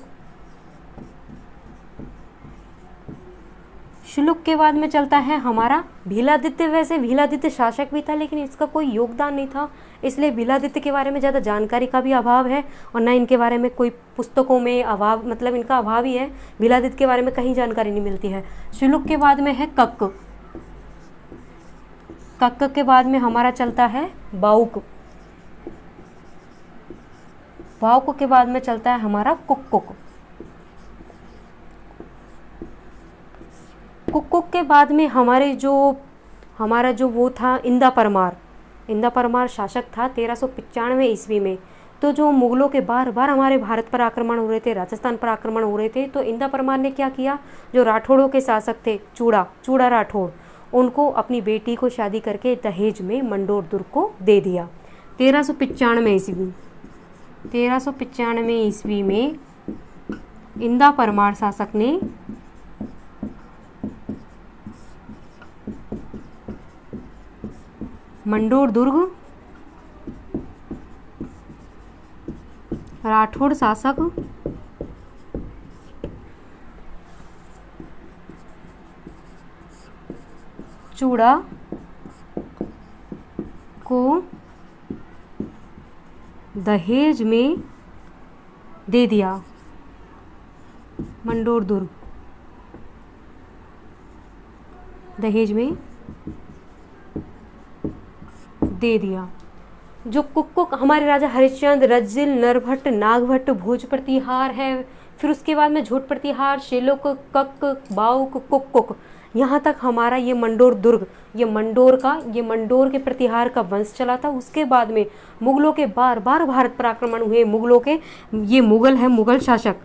शिलुक के बाद में चलता है हमारा भीलादित्य। वैसे भीलादित्य शासक भी था, लेकिन इसका कोई योगदान नहीं था, इसलिए भीलादित्य के बारे में ज़्यादा जानकारी का भी अभाव है और ना इनके बारे में कोई पुस्तकों में अभाव, मतलब इनका अभाव ही है। भीलादित्य के बारे में कहीं जानकारी नहीं मिलती है। शिलुक के बाद में है कक्क, कक्क के बाद में हमारा चलता है बाउक, बाउक के बाद में चलता है हमारा कुक्कुक, कुक्कुक के बाद में हमारा जो वो था इंदा परमार, इंदा परमार शासक था 1395 ईस्वी में। तो जो मुगलों के बार बार हमारे भारत पर आक्रमण हो रहे थे, राजस्थान पर आक्रमण हो रहे थे, तो इंदा परमार ने क्या किया, जो राठौड़ों के शासक थे चूड़ा राठौड़, उनको अपनी बेटी को शादी करके दहेज में मंडोर दुर्ग को दे दिया। 1395 ईस्वी में इंदा परमार शासक ने मंडोर दुर्ग राठौड़ शासक चूड़ा को दहेज में दे दिया, मंडोर दुर्ग दहेज में दे दिया। जो कुक्कुक हमारे राजा हरिश्चंद्र, रज्जिल, नरभट्ट, नागभट्ट, भोज प्रतिहार है, फिर उसके बाद में झोट प्रतिहार, शेलोक, कक, बाउक, कुक्कुक, यहाँ तक हमारा ये मंडोर दुर्ग, ये मंडोर के प्रतिहार का वंश चला था। उसके बाद में मुगलों के बार बार भारत पर आक्रमण हुए। ये मुगल है, मुगल शासक,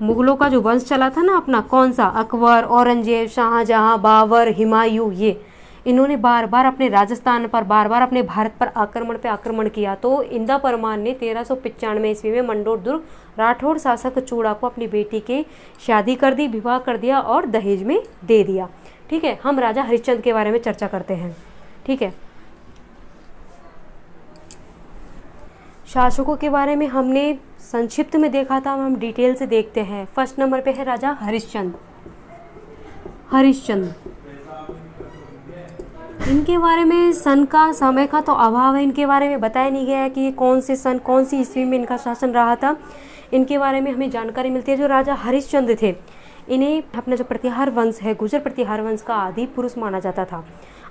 मुगलों का जो वंश चला था ना अपना, कौन सा, अकबर, औरंगजेब, शाहजहां, बाबर, हुमायूं, ये इन्होंने बार बार अपने राजस्थान पर, बार बार अपने भारत पर आक्रमण किया। तो इंदा परमार ने 1395 ईस्वी में मंडोर दुर्ग राठौड़ शासक चूड़ा को अपनी बेटी के शादी कर दी, विवाह कर दिया और दहेज में दे दिया। ठीक है, हम राजा हरिश्चंद्र के बारे में चर्चा करते हैं। ठीक है, शासकों के बारे में हमने संक्षिप्त में देखा था, हम डिटेल से देखते हैं। फर्स्ट नंबर पे है राजा हरिश्चंद्र। इनके बारे में सन का, समय का तो अभाव है, इनके बारे में बताया नहीं गया है कि कौन से सन, कौन सी ईस्वी में इनका शासन रहा था। इनके बारे में हमें जानकारी मिलती है। जो राजा हरिश्चंद्र थे, इन्हें अपना जो प्रतिहार वंश है, गुर्जर प्रतिहार वंश का आदि पुरुष माना जाता था।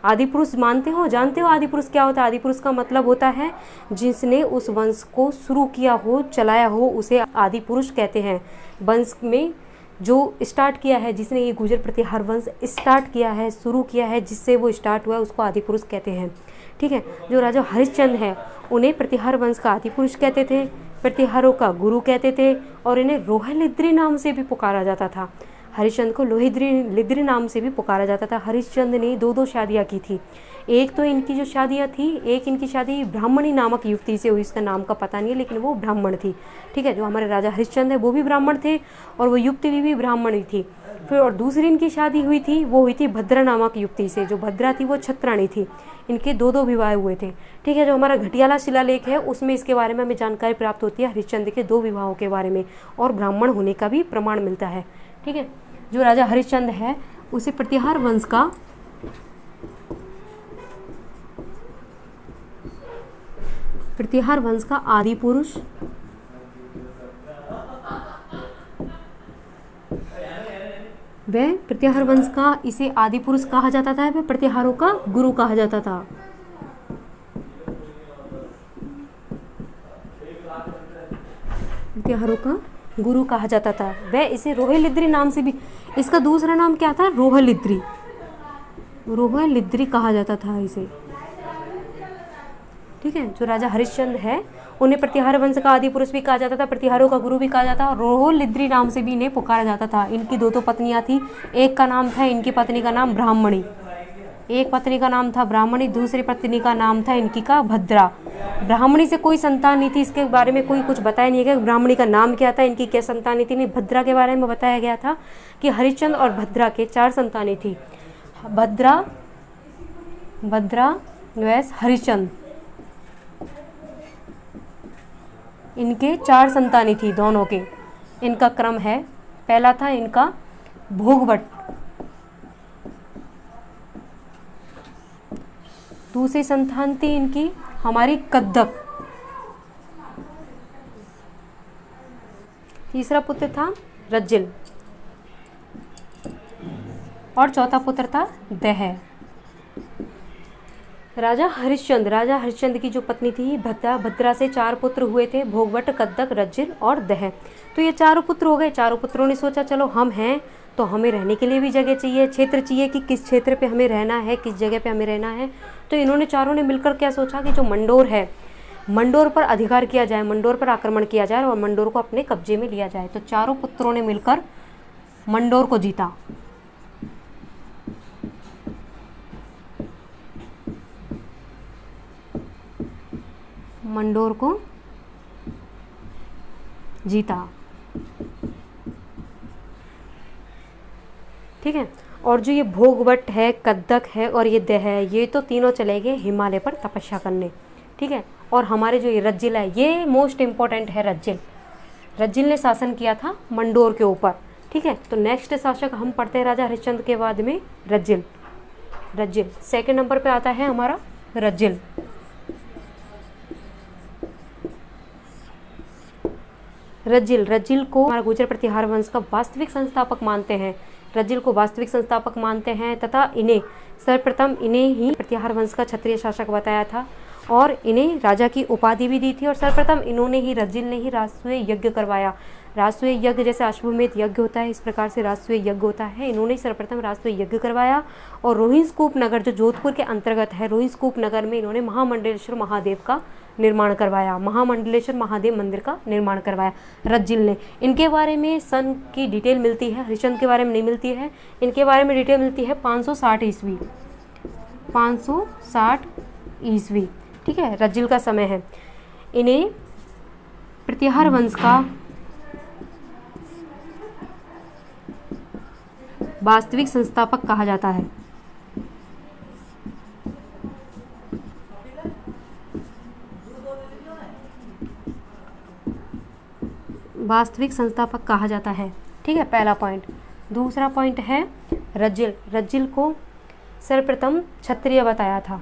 आदि पुरुष जानते हो आदि पुरुष क्या होता है? आदि पुरुष का मतलब होता है जिसने उस वंश को शुरू किया हो, चलाया हो, उसे आदि पुरुष कहते हैं। वंश में जो स्टार्ट किया है, जिसने ये गुर्जर प्रतिहार वंश स्टार्ट किया है, शुरू किया है, जिससे वो स्टार्ट हुआ है, उसको आदि पुरुष कहते हैं। ठीक है, जो राजा हरिश्चंद्र है उन्हें प्रतिहार वंश का आदि पुरुष कहते थे, प्रतिहारों का गुरु कहते थे और इन्हें रोहिलिद्री नाम से भी पुकारा जाता था। हरिश्चंद्र को लोहिद्री नाम से भी पुकारा जाता था। हरिश्चंद्र ने 2 शादियाँ की थी। एक तो इनकी जो शादियाँ थी, एक इनकी शादी ब्राह्मणी नामक युवती से हुई, इसका नाम का पता नहीं है, लेकिन वो ब्राह्मण थी। ठीक है, जो हमारे राजा हरिश्चंद्र है वो भी ब्राह्मण थे और वो युवती भी ब्राह्मण ही थी। फिर और दूसरी इनकी शादी हुई थी, वो हुई थी भद्रा नामक युवती से। जो भद्रा थी वो छत्राणी थी। इनके दो दो विवाह हुए थे। ठीक है, जो हमारा घटियाला शिलालेख है उसमें इसके बारे में हमें जानकारी प्राप्त होती है हरिश्चंद्र के 2 विवाहों के बारे में, और ब्राह्मण होने का भी प्रमाण मिलता है। ठीक है, जो राजा हरिश्चंद्र है उसे प्रतिहार वंश का आदि पुरुष वह प्रतिहार वंश का इसे आदि पुरुष कहा जाता था, वह प्रतिहारों का गुरु कहा जाता था। प्रतिहारों का गुरु कहा जाता था। वह इसे रोहिलिद्री नाम से भी, इसका दूसरा नाम क्या था? रोहिलिद्री कहा जाता था इसे। ठीक है, जो राजा हरिश्चंद्र है उन्हें प्रतिहार वंश का आदि पुरुष भी कहा जाता था, प्रतिहारों का गुरु भी कहा जाता और रोहिलिद्री नाम से भी इन्हें पुकारा जाता था। इनकी 2 पत्नियां थी, एक का नाम था, इनकी पत्नी का नाम ब्राह्मणी, एक पत्नी का नाम था ब्राह्मणी, दूसरी पत्नी का नाम था इनकी का भद्रा। ब्राह्मणी से कोई संतान नहीं थी, इसके बारे में कोई कुछ बताया नहीं है कि ब्राह्मणी का नाम क्या था, इनकी क्या संतान थी। नहीं, भद्रा के बारे में बताया गया था कि हरिश्चंद्र और भद्रा के 4 संतानें थी। भद्रा वैस हरिश्चंद्र, इनके 4 संतानें थी दोनों के। इनका क्रम है, पहला था इनका भोगवट, दूसरी संतान थी इनकी हमारी कद्दक, तीसरा पुत्र था रज्जिल और चौथा पुत्र था दह। राजा हरिश्चंद्र की जो पत्नी थी भद्रा से 4 पुत्र हुए थे, भोगवट, कद्दक, रज्जिल और दह। तो ये 4 पुत्र हो गए। 4 पुत्रों ने सोचा चलो हम हैं तो हमें रहने के लिए भी जगह चाहिए, क्षेत्र चाहिए कि किस क्षेत्र पे हमें रहना है, किस जगह पे हमें रहना है। तो इन्होंने चारों ने मिलकर क्या सोचा कि जो मंडोर है, मंडोर पर अधिकार किया जाए, मंडोर पर आक्रमण किया जाए और मंडोर को अपने कब्जे में लिया जाए। तो चारों पुत्रों ने मिलकर मंडोर को जीता। मंडोर को जीता। ठीक है, और जो ये भोगवट है, कद्दक है और ये दह है, ये तो तीनों चले गए हिमालय पर तपस्या करने। ठीक है, और हमारे जो ये रज्जिल है, ये मोस्ट इम्पोर्टेंट है। रज्जिल ने शासन किया था मंडोर के ऊपर। ठीक है, तो नेक्स्ट शासक हम पढ़ते हैं राजा हरिश्चंद्र के बाद में रज्जिल। सेकंड नंबर पे आता है हमारा रज्जिल। रज्जिल को हमारा गुर्जर प्रतिहार वंश का वास्तविक संस्थापक मानते हैं। रज्जिल को वास्तविक संस्थापक मानते हैं तथा सर्वप्रथम इन्हें ही प्रतिहार वंश का क्षत्रिय शासक बताया था और इन्हें राजा की उपाधि भी दी थी। और सर्वप्रथम रज्जिल ने ही राजसूय यज्ञ करवाया। राजसूय यज्ञ जैसे अश्वमेध यज्ञ होता है, इस प्रकार से राजसूय यज्ञ होता है। इन्होंने सर्वप्रथम राजसूय यज्ञ करवाया और रोहिणस्तूप नगर जो जोधपुर के अंतर्गत है, रोहिणस्तूप नगर में इन्होंने महामंडलेश्वर महादेव का निर्माण करवाया, महामंडलेश्वर महादेव मंदिर का निर्माण करवाया रज्जिल ने। इनके बारे में सन की डिटेल मिलती है, हरिश्चंद्र के बारे में नहीं मिलती है। इनके बारे में डिटेल मिलती है 560 ईस्वी, 560 ईस्वी। ठीक है, रज्जिल का समय है। इन्हें प्रतिहार वंश का वास्तविक संस्थापक कहा जाता है। वास्तविक संस्थापक कहा जाता है। ठीक है, पहला पॉइंट। दूसरा पॉइंट है रज्जिल को सर्वप्रथम क्षत्रिय बताया था।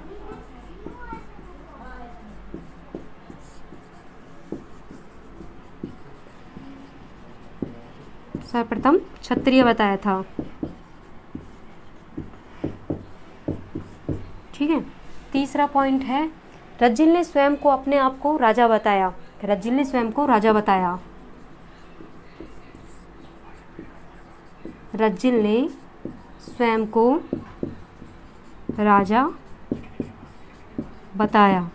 सर्वप्रथम क्षत्रिय बताया था। ठीक है, तीसरा पॉइंट है रज्जिल ने स्वयं को अपने आप को राजा बताया। रज्जिल ने स्वयं को राजा बताया। रज्जिल ने स्वयं को राजा बताया।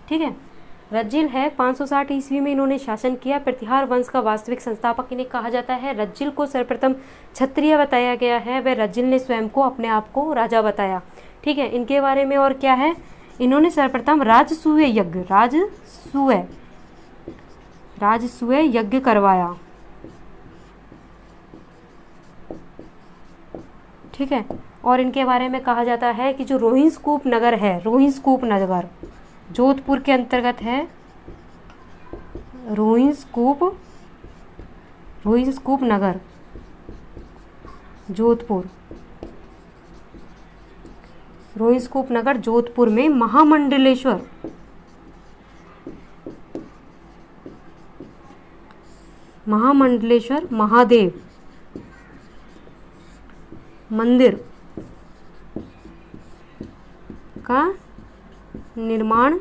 ठीक है, रज्जिल है 560 ईस्वी में इन्होंने शासन किया। प्रतिहार वंश का वास्तविक संस्थापक इन्हें कहा जाता है। रज्जिल को सर्वप्रथम क्षत्रिय बताया गया है। वह रज्जिल ने स्वयं को अपने आप को राजा बताया। ठीक है, इनके बारे में और क्या है, इन्होंने सर्वप्रथम राजसूय यज्ञ करवाया। ठीक है। और इनके बारे में कहा जाता है कि जो रोहिंसकूप नगर है, रोहिंसकूप नगर जोधपुर के अंतर्गत है। रोहिंसकूप नगर जोधपुर, रोहिंसकूप नगर जोधपुर में महामंडलेश्वर महादेव मंदिर का निर्माण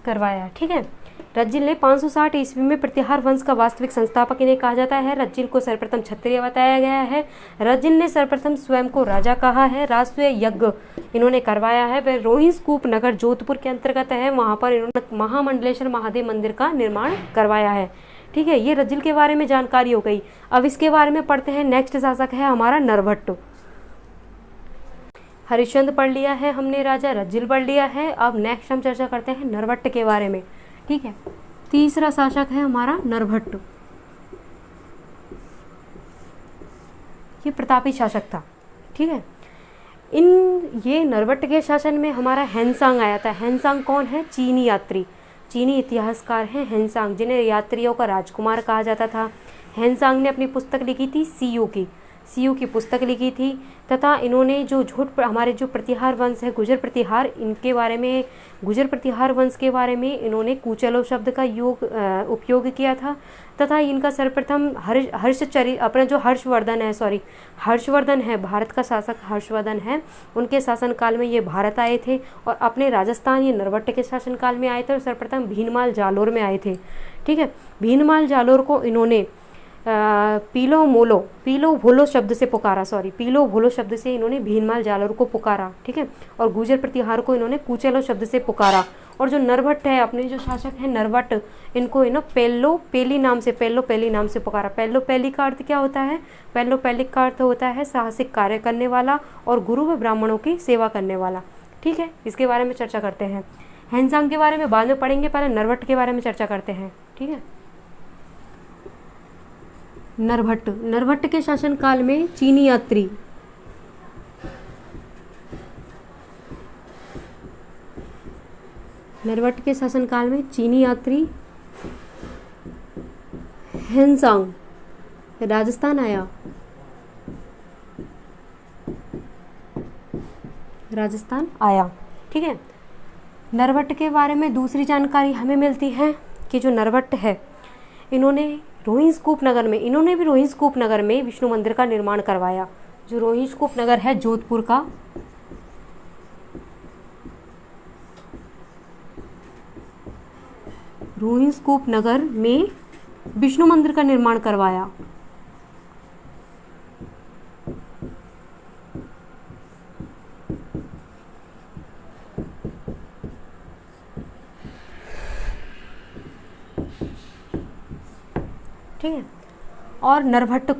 करवाया। ठीक है। रज्जिल ने 560 ईस्वी में प्रतिहार वंश का वास्तविक संस्थापक इन्हें कहा जाता है। रज्जिल को सर्वप्रथम क्षत्रिय बताया गया है। रज्जिल ने सर्वप्रथम स्वयं को राजा कहा है। राष्ट्रीय यज्ञ इन्होंने करवाया है। वह रोहिंसकूप नगर जोधपुर के अंतर्गत है। वहाँ पर इन्होंने महामंडलेश्वर महादेव मंदिर का निर्माण करवाया है। ठीक है। ये रज्जिल के बारे में जानकारी हो गई। अब इसके बारे में पढ़ते हैं। नेक्स्ट शासक है हमारा नरभट्ट। हरिश्चंद्र पढ़ लिया है हमने, राजा रज्जिल पढ़ लिया है। अब नेक्स्ट हम चर्चा करते हैं नरभट्ट के बारे में। ठीक है। तीसरा शासक है हमारा नरभट्ट। ये प्रतापी शासक था। ठीक है। ये नरभट्ट के शासन में हमारा हेनसांग आया था। हेनसांग कौन है? चीनी यात्री, चीनी इतिहासकार हैं हेनसांग, जिन्हें यात्रियों का राजकुमार कहा जाता था। हेनसांग ने अपनी पुस्तक लिखी थी सीयू की पुस्तक लिखी थी, तथा इन्होंने जो हमारे जो प्रतिहार वंश है गुर्जर प्रतिहार, इनके बारे में गुर्जर प्रतिहार वंश के बारे में इन्होंने कूचलो शब्द का उपयोग किया था। तथा इनका सर्वप्रथम अपना जो हर्षवर्धन है, भारत का शासक हर्षवर्धन है, उनके शासनकाल में ये भारत आए थे और अपने राजस्थान ये नरभट्ट के शासनकाल में आए थे और सर्वप्रथम भीनमाल जालोर में आए थे। ठीक है। भीनमाल जालोर को इन्होंने पीलो भोलो शब्द से इन्होंने भीनमाल जालोर को पुकारा। ठीक है। और गुर्जर प्रतिहार को इन्होंने कूचलो शब्द से पुकारा। और जो नरभट्ट है, अपने जो शासक है नरभट्ट, इनको पेल्लो पेली नाम से पुकारा। पेल्लो पेली का अर्थ क्या होता है? पेल्लो पेली का अर्थ होता है साहसिक कार्य करने वाला और गुरु व ब्राह्मणों की सेवा करने वाला। ठीक है। इसके बारे में चर्चा करते हैं। हेनसांग के बारे में बाद में पढ़ेंगे, पहले नरभट्ट के बारे में चर्चा करते हैं। ठीक है। नरभट्ट के शासनकाल में चीनी यात्री हेनसांग राजस्थान आया। ठीक है। नरभट्ट के बारे में दूसरी जानकारी हमें मिलती है कि जो नरभट्ट है, इन्होंने रोहिंसकूप नगर में विष्णु मंदिर का निर्माण करवाया। जो रोहिंसकूप नगर है जोधपुर का, रोहिंसकूप नगर में विष्णु मंदिर का निर्माण करवाया। ठीक है। और नरभट्ट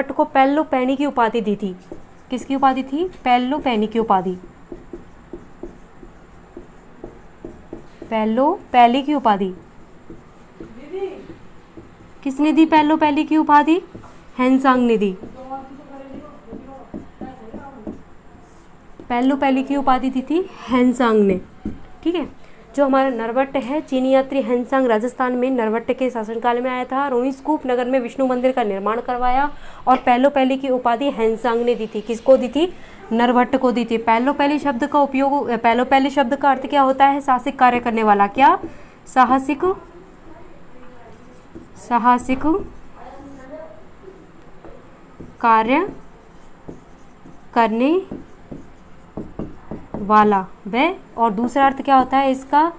को पेल्लो पैनी की उपाधि दी थी। किसकी उपाधि थी? पेल्लो पैनी की उपाधि। पेल्लो पैली की उपाधि किसने दी? पेल्लो पैली की उपाधि हेनसांग ने दी। पेल्लो पैली की उपाधि दी थी हेनसांग ने। ठीक है। जो हमारा नरभट्ट है, चीनी यात्री हेनसांग राजस्थान में नरभट्ट के शासनकाल में आया था। रोहिंसकूप नगर में विष्णु मंदिर का निर्माण करवाया और पेल्लो पैली की उपाधि हेनसांग ने दी थी। किसको दी थी? नरभट्ट को दी थी। पेल्लो पैली शब्द का उपयोग, पेल्लो पैली शब्द का अर्थ क्या होता है? साहसिक कार्य करने वाला। क्या? साहसिक कार्य करने वाला वह। और दूसरा अर्थ क्या होता है इसका?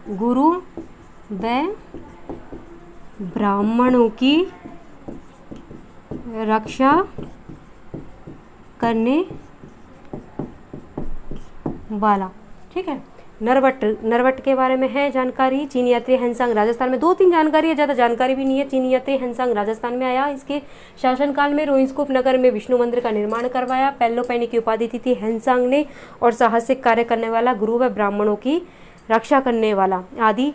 गुरु व ब्राह्मणों की रक्षा करने वाला। ठीक है। नरभट्ट के बारे में है जानकारी। चीनी यात्री हेनसांग राजस्थान में, 2-3 जानकारी है, ज़्यादा जानकारी भी नहीं है। चीनी यात्री हेनसांग राजस्थान में आया। इसके शासनकाल में रोहिंसकूप नगर में विष्णु मंदिर का निर्माण करवाया। पेल्लो पैनी की उपाधि दी थी हेनसांग ने। और साहसिक कार्य करने वाला, गुरु व ब्राह्मणों की रक्षा करने वाला आदि,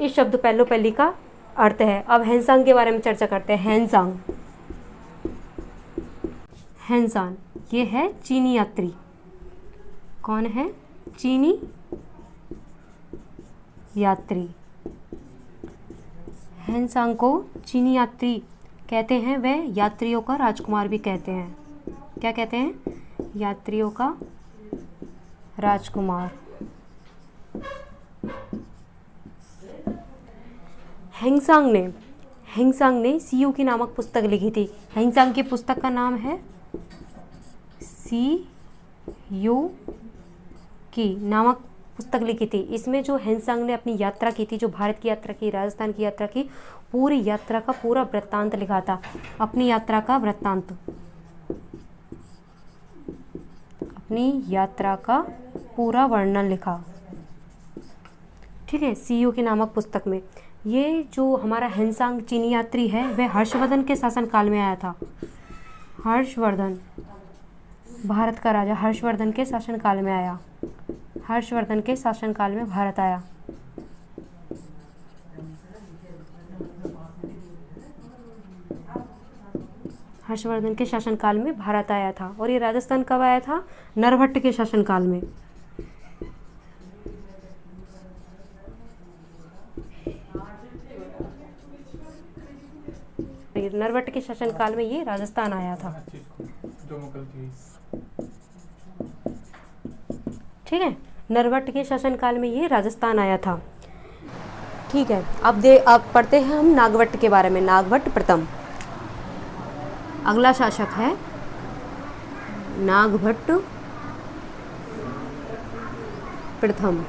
इस शब्द पेल्लो पैली का अर्थ है। अब हेनसांग के बारे में चर्चा करते हैं। हेनसांग, हेनसान ये है चीनी यात्री। कौन है? चीनी यात्री। हेनसांग को चीनी यात्री कहते हैं, वह यात्रियों का राजकुमार भी कहते हैं। क्या कहते हैं? यात्रियों का राजकुमार। हेंगसांग ने सीयू की नामक पुस्तक लिखी थी। हेंगसांग की पुस्तक का नाम है सीयू की नामक पुस्तक लिखी थी। इसमें जो हेंगसांग ने अपनी यात्रा की थी, जो भारत की यात्रा की, राजस्थान की यात्रा की, पूरी यात्रा का पूरा वृत्तांत लिखा था। अपनी यात्रा का वृत्तांत, अपनी यात्रा का पूरा वर्णन लिखा। ठीक है, सीयू की नामक पुस्तक में। ये जो हमारा हेनसांग चीनी यात्री है, वह हर्षवर्धन के शासनकाल में आया था। हर्षवर्धन, भारत का राजा हर्षवर्धन के शासनकाल में आया। हर्षवर्धन के शासनकाल में भारत आया। हर्षवर्धन के शासनकाल में भारत आया था। और ये राजस्थान कब आया था? नरभट्ट के शासनकाल में। नरभट्ट के शासनकाल में ये राजस्थान आया था। ठीक है, नरभट्ट के शासनकाल में ये राजस्थान आया था। ठीक है, अब पढ़ते हैं हम नागभट्ट के बारे में। नागभट्ट प्रथम अगला शासक है नागभट्ट प्रथम।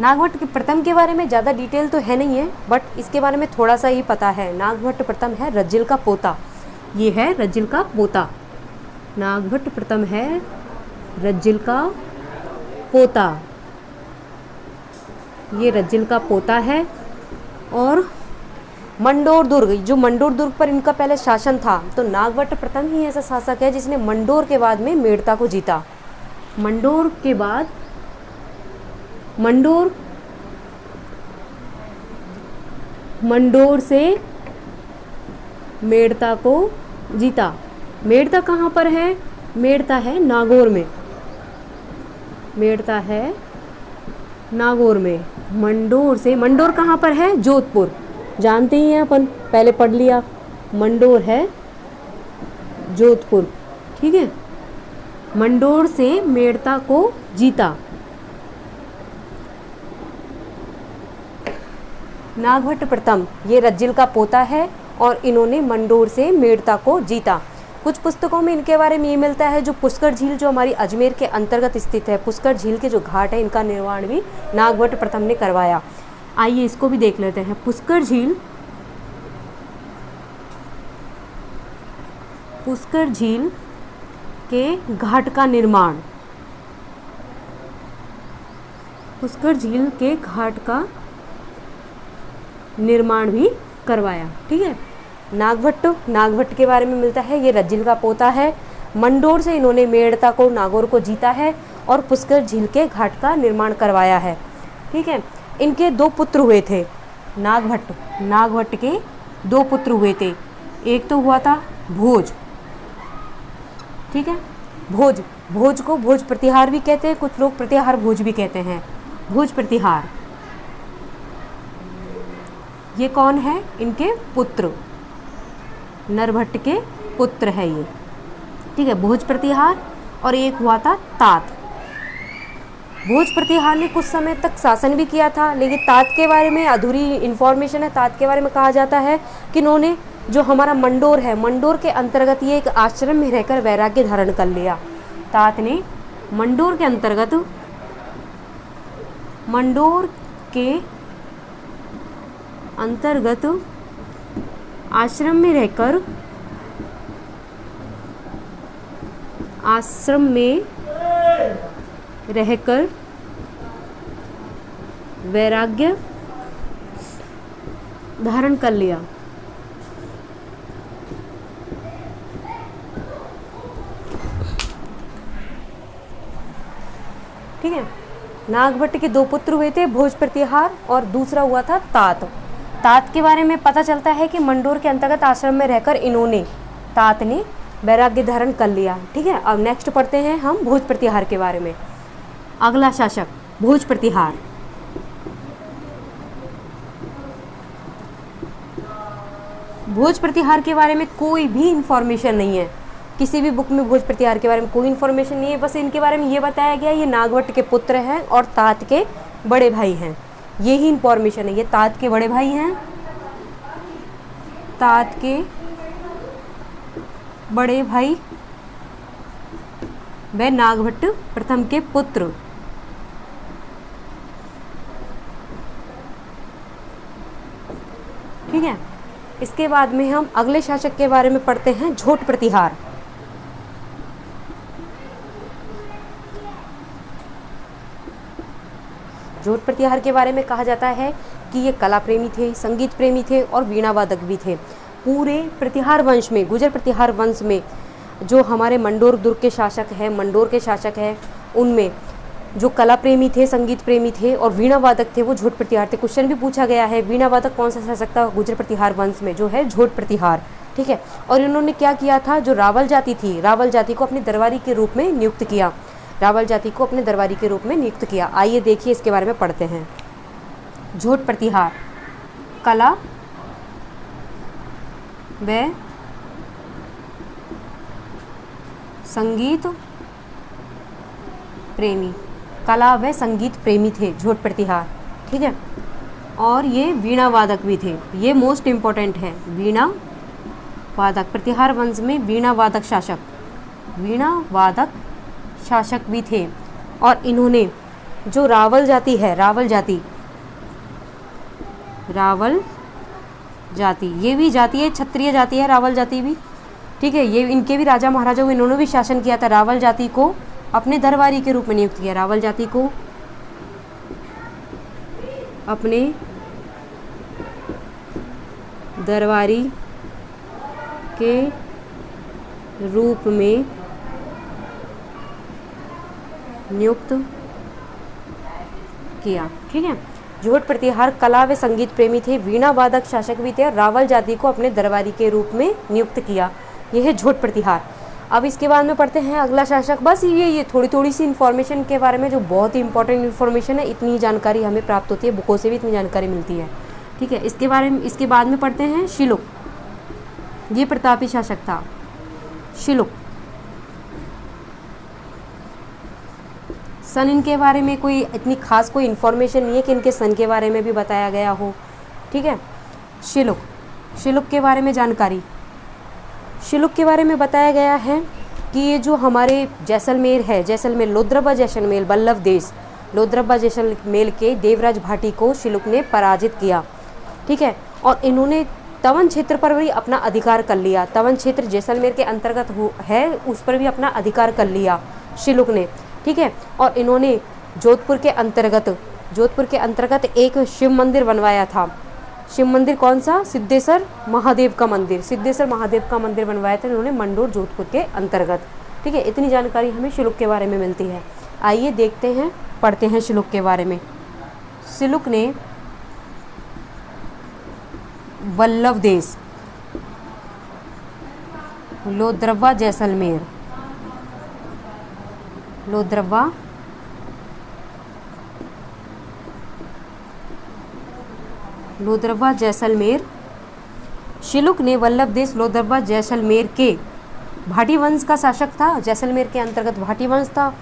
नागभट्ट के प्रथम के बारे में ज़्यादा डिटेल तो है नहीं है, बट इसके बारे में थोड़ा सा ही पता है। नागभट्ट प्रथम है रज्जिल का पोता। ये है रज्जिल का पोता। नागभट्ट प्रथम है रज्जिल का पोता। ये रज्जिल का पोता है। और मंडोर दुर्ग, जो मंडोर दुर्ग पर इनका पहले शासन था, तो नागभट्ट प्रथम ही ऐसा शासक है जिसने मंडोर के बाद में मेड़ता को जीता। मंडोर के बाद मंडोर से मेड़ता को जीता। मेड़ता कहाँ पर है? मेड़ता है नागौर में। मेड़ता है नागौर में। मंडोर कहाँ पर है? जोधपुर। जानते ही हैं अपन, पहले पढ़ लिया। मंडोर है जोधपुर। ठीक है, मंडोर से मेड़ता को जीता। नागभट्ट प्रथम ये रज्जिल का पोता है और इन्होंने मंडोर से मेड़ता को जीता। कुछ पुस्तकों में इनके बारे में ये मिलता है, जो पुष्कर झील जो हमारी अजमेर के अंतर्गत स्थित है, पुष्कर झील के जो घाट है, इनका निर्माण भी नागभट्ट प्रथम ने करवाया। आइए इसको भी देख लेते हैं। पुष्कर झील के घाट का निर्माण, पुष्कर झील के घाट का निर्माण भी करवाया। ठीक है, नागभट्ट के बारे में मिलता है, ये रज्जिल का पोता है। मंडोर से इन्होंने मेड़ता को, नागौर को जीता है और पुष्कर झील के घाट का निर्माण करवाया है। ठीक है, इनके 2 पुत्र हुए थे। नागभट्ट के 2 पुत्र हुए थे। एक तो हुआ था भोज। ठीक है, भोज को भोज प्रतिहार भी कहते हैं, कुछ लोग प्रतिहार भोज भी कहते हैं। भोज प्रतिहार ये कौन है? इनके पुत्र, नरभट्ट के पुत्र है ये। ठीक है, भोज प्रतिहार। और एक हुआ था तात। भोज प्रतिहार ने कुछ समय तक शासन भी किया था, लेकिन तात के बारे में अधूरी इन्फॉर्मेशन है। तात के बारे में कहा जाता है कि इन्होंने जो हमारा मंडोर है, मंडोर के अंतर्गत ये एक आश्रम में रहकर वैराग्य धारण कर लिया। तात ने मंडोर के अंतर्गत आश्रम में रहकर वैराग्य धारण कर लिया। ठीक है, नागभट्ट के 2 पुत्र हुए थे, भोज प्रतिहार और दूसरा हुआ था तात। तात के बारे में पता चलता है कि मंडोर के अंतर्गत आश्रम में रहकर इन्होंने, तात ने वैराग्य धारण कर लिया। ठीक है, अब नेक्स्ट पढ़ते हैं हम भोज प्रतिहार के बारे में। अगला शासक भोज प्रतिहार। भोज प्रतिहार के बारे में कोई भी इंफॉर्मेशन नहीं है, किसी भी बुक में भोज प्रतिहार के बारे में कोई इंफॉर्मेशन नहीं है। बस इनके बारे में ये बताया गया ये नागवट के पुत्र हैं और तात के बड़े भाई हैं, यही इंफॉर्मेशन है। ये तात के बड़े भाई हैं, तात के बड़े भाई व नागभट्ट प्रथम के पुत्र। ठीक है, इसके बाद में हम अगले शासक के बारे में पढ़ते हैं झोट प्रतिहार। झोट प्रतिहार के बारे में कहा जाता है कि ये कला प्रेमी थे, संगीत प्रेमी थे और वीणा वादक भी थे। पूरे प्रतिहार वंश में, गुर्जर प्रतिहार वंश में जो हमारे मंडोर दुर्ग के शासक हैं, मंडोर के शासक हैं, उनमें जो कला प्रेमी थे, संगीत प्रेमी थे और वीणा वादक थे वो झोट प्रतिहार थे। क्वेश्चन भी पूछा गया है, वीणा वादक कौन सा शासक था गुर्जर प्रतिहार वंश में, जो है झोट प्रतिहार। ठीक है, और इन्होंने क्या किया था, जो रावल जाति थी, रावल जाति को अपनी दरबारी के रूप में नियुक्त किया, रावल जाति को अपने दरबारी के रूप में नियुक्त किया। आइए देखिए इसके बारे में पढ़ते हैं। झोट प्रतिहार कला व संगीत प्रेमी, कला व संगीत प्रेमी थे झोट प्रतिहार। ठीक है, और ये वीणा वादक भी थे, ये मोस्ट इम्पोर्टेंट है। वीणा वादक, प्रतिहार वंश में वीणा वादक शासक, वीणा वादक शासक भी थे। और इन्होंने जो रावल जाति है, रावल जाति, रावल जाति ये भी जाति है, क्षत्रिय जाति है रावल जाति भी। ठीक है, ये इनके भी राजा महाराजाओं इन्होंने भी शासन किया था। रावल जाति को अपने दरबारी के रूप में नियुक्त किया, रावल जाति को अपने दरबारी के रूप में नियुक्त किया। ठीक है, झोट प्रतिहार कला व संगीत प्रेमी थे, वीणा वादक शासक भी थे और रावल जाति को अपने दरबारी के रूप में नियुक्त किया। यह है झोट प्रतिहार। अब इसके बाद में पढ़ते हैं अगला शासक। बस ये थोड़ी सी इन्फॉर्मेशन के बारे में जो बहुत ही इंपॉर्टेंट इन्फॉर्मेशन है, इतनी जानकारी हमें प्राप्त होती है, बुकों से भी इतनी जानकारी मिलती है। ठीक है, इसके बारे में इसके बाद में पढ़ते हैं शिलुक। ये प्रतापी शासक था शिलुक। सन इनके बारे में कोई इतनी खास कोई इन्फॉर्मेशन नहीं है कि इनके सन के बारे में भी बताया गया हो। ठीक है, शिलुक, शिलुक के बारे में जानकारी, शिलुक के बारे में बताया गया है कि ये जो हमारे जैसलमेर है, जैसलमेर लोद्रबा जैसलमेर बल्लभ देश, लोद्रबा जैसलमेर के देवराज भाटी को शिलुक ने पराजित किया। ठीक है, और इन्होंने तवन क्षेत्र पर भी अपना अधिकार कर लिया। तवन क्षेत्र जैसलमेर के अंतर्गत है, उस पर भी अपना अधिकार कर लिया शिलुक ने। ठीक है, और इन्होंने जोधपुर के अंतर्गत एक शिव मंदिर बनवाया था। शिव मंदिर कौन सा? सिद्धेश्वर महादेव का मंदिर, सिद्धेश्वर महादेव का मंदिर बनवाया था इन्होंने मंडोर जोधपुर के अंतर्गत। ठीक है, इतनी जानकारी हमें शिलुक के बारे में मिलती है। आइए देखते हैं, पढ़ते हैं शिलुक के बारे में। शिलुक ने बल्लभ देश, लोद्रबा जैसलमेर, लोद्रबा जैसलमेर, शिलुक ने वल्लभ देश लोद्रबा जैसलमेर के भाटी वंश का शासक था। जैसलमेर के अंतर्गत भाटी वंश था।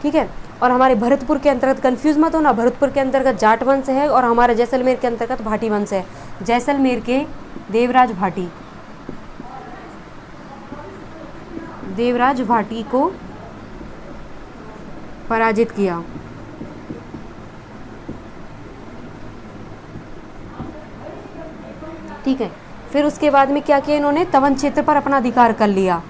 ठीक है, और हमारे भरतपुर के अंतर्गत, कंफ्यूज मत होना, भरतपुर के अंतर्गत जाट वंश है और हमारे जैसलमेर के अंतर्गत भाटी वंश है। जैसलमेर के देवराज भाटी को पराजित किया। ठीक है, फिर उसके बाद में क्या किया इन्होंने? तवन क्षेत्र पर अपना अधिकार कर लिया।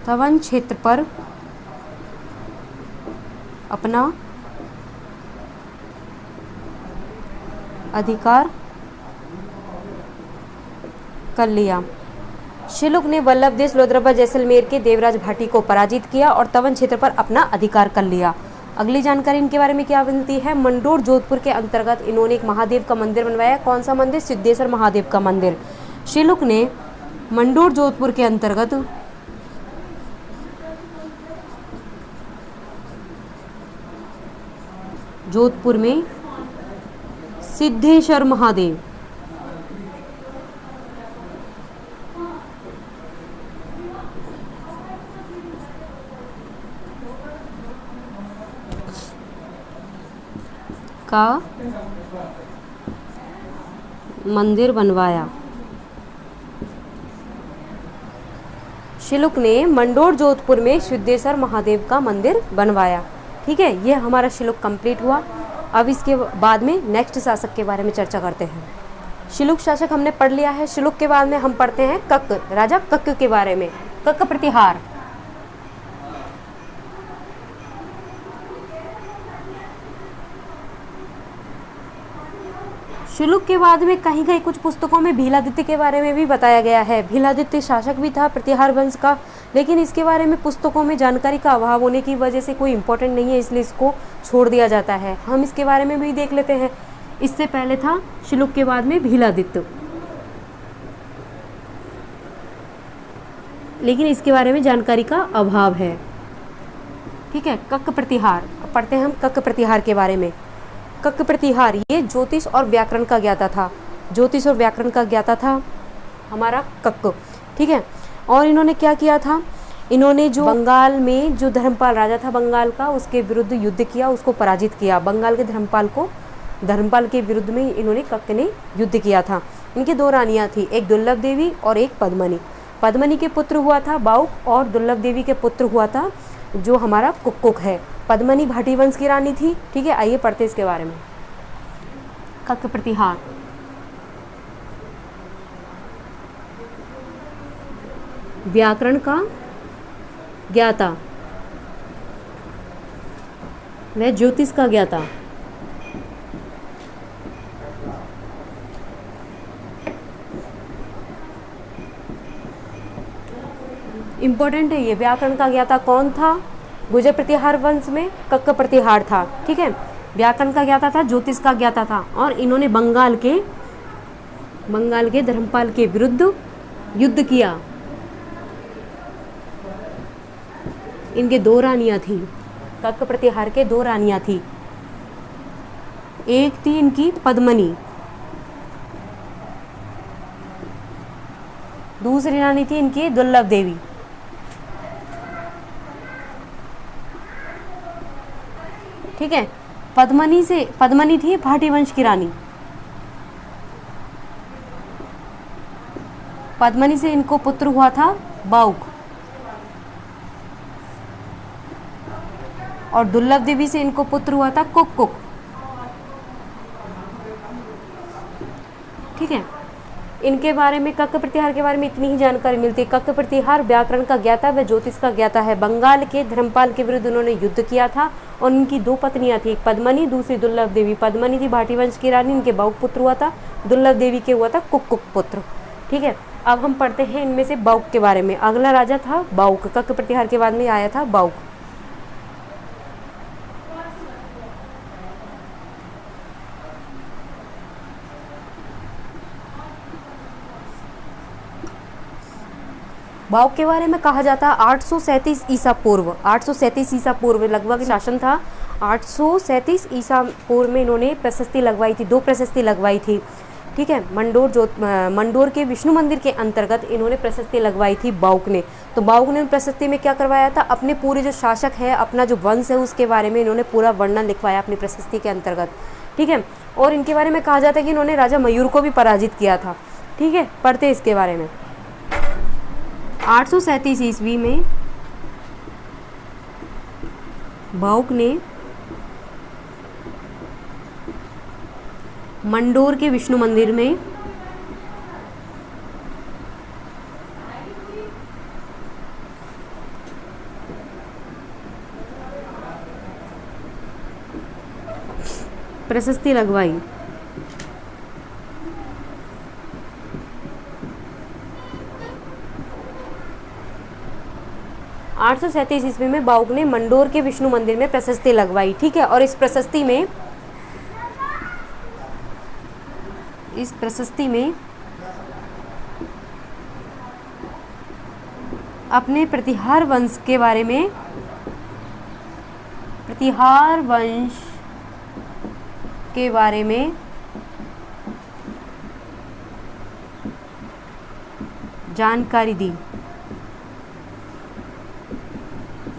तवन क्षेत्र पर अपना अधिकार कर लिया। शिलुक ने वल्लभ देश लोद्रबा जैसलमेर के देवराज भाटी को पराजित किया और तवन क्षेत्र पर अपना अधिकार कर लिया। अगली जानकारी इनके बारे में क्या मिलती है, मंडोर जोधपुर के अंतर्गत इन्होंने एक महादेव का मंदिर बनवाया। कौन सा मंदिर, सिद्धेश्वर महादेव का मंदिर। शिलुक ने मंडोर जोधपुर के अंतर्गत जोधपुर में सिद्धेश्वर महादेव का मंदिर बनवाया। शिलुक ने मंडोर जोधपुर में सिद्धेश्वर महादेव का मंदिर बनवाया। ठीक है, ये हमारा शिलुक कंप्लीट हुआ। अब इसके बाद में नेक्स्ट शासक के बारे में चर्चा करते हैं। शिलुक शासक हमने पढ़ लिया है। शिलुक के बाद में हम पढ़ते हैं कक, राजा कक के बारे में। कक प्रतिहार। शिलुक के बाद में कहीं कहीं कुछ पुस्तकों में भीलादित्य के बारे में भी बताया गया है। भीलादित्य शासक भी था प्रतिहार वंश का, लेकिन इसके बारे में पुस्तकों में जानकारी का अभाव होने की वजह से कोई इम्पोर्टेंट नहीं है, इसलिए इसको छोड़ दिया जाता है। हम इसके बारे में भी देख लेते हैं। इससे पहले था शिलुक के बाद में भीलादित्य, लेकिन इसके बारे में जानकारी का अभाव है। ठीक है, कक प्रतिहार। पढ़ते हैं हम कक प्रतिहार के बारे में। कक प्रतिहार ये ज्योतिष और व्याकरण का ज्ञाता था। ज्योतिष और व्याकरण का ज्ञाता था हमारा कक। ठीक है, और इन्होंने क्या किया था, इन्होंने जो बंगाल में जो धर्मपाल राजा था बंगाल का, उसके विरुद्ध युद्ध किया, उसको पराजित किया। बंगाल के धर्मपाल के विरुद्ध में इन्होंने कक ने युद्ध किया था। इनकी दो रानियाँ थी, एक दुर्लभ देवी और एक पद्मनी। पद्मनी के पुत्र हुआ था बाउक और दुर्लभ देवी के पुत्र हुआ था जो हमारा कुक्कुक है। पद्मनी भाटी वंश की रानी थी। ठीक है, आइए पढ़ते इसके बारे में। कक प्रतिहार। व्याकरण का ज्ञाता व ज्योतिष का ज्ञाता। इंपॉर्टेंट है ये। व्याकरण का ज्ञाता कौन था, गुर्जर प्रतिहार वंश में कक प्रतिहार था। ठीक है, व्याकरण का ज्ञाता था, ज्योतिष का ज्ञाता था, और इन्होंने बंगाल के धर्मपाल के विरुद्ध युद्ध किया। इनके दो रानियां थी, कक प्रतिहार के दो रानियां थी। एक थी इनकी पद्मनी, दूसरी रानी थी इनकी दुर्लभ देवी। ठीक है, पद्मनी थी भाटी वंश की रानी। पद्मनी से इनको पुत्र हुआ था बाउक, और दुर्लभ देवी से इनको पुत्र हुआ था कुक्कुक। ठीक है, इनके बारे में कक प्रतिहार के बारे में इतनी ही जानकारी मिलती है। कक प्रतिहार व्याकरण का ज्ञाता व ज्योतिष का ज्ञाता है। बंगाल के धर्मपाल के विरुद्ध उन्होंने युद्ध किया था, और उनकी दो पत्नियां थी, एक पद्मनी, दूसरी दुर्लभ देवी। पद्मनी थी भाटी वंश की रानी, इनके बाउक पुत्र हुआ था। दुर्लभ देवी के हुआ था कुक्कुक पुत्र। ठीक है, अब हम पढ़ते हैं इनमें से बाउक के बारे में। अगला राजा था बाउक। कक प्रतिहार के बाद में आया था बाउक। बाउक के बारे में कहा जाता है 837 ईसा पूर्व। 837 ईसा पूर्व लगभग शासन था। 837 ईसा पूर्व में इन्होंने प्रशस्ति लगवाई थी, दो प्रशस्ति लगवाई थी। ठीक है, मंडोर के विष्णु मंदिर के अंतर्गत इन्होंने प्रशस्ति लगवाई थी बाउक ने। तो बाउक ने प्रशस्ति में क्या करवाया था, अपने पूरे जो शासक है, अपना जो वंश है, उसके बारे में इन्होंने पूरा वर्णन लिखवाया अपनी प्रशस्ति के अंतर्गत। ठीक है, और इनके बारे में कहा जाता है कि इन्होंने राजा मयूर को भी पराजित किया था। ठीक है, पढ़ते इसके बारे में। 837 ईस्वी में बाउक ने मंडोर के विष्णु मंदिर में प्रशस्ति लगवाई। 837 ईस्वी में बाउक ने मंडोर के विष्णु मंदिर में प्रशस्ति लगवाई, ठीक है। और इस प्रशस्ति में अपने प्रतिहार वंश के बारे में जानकारी दी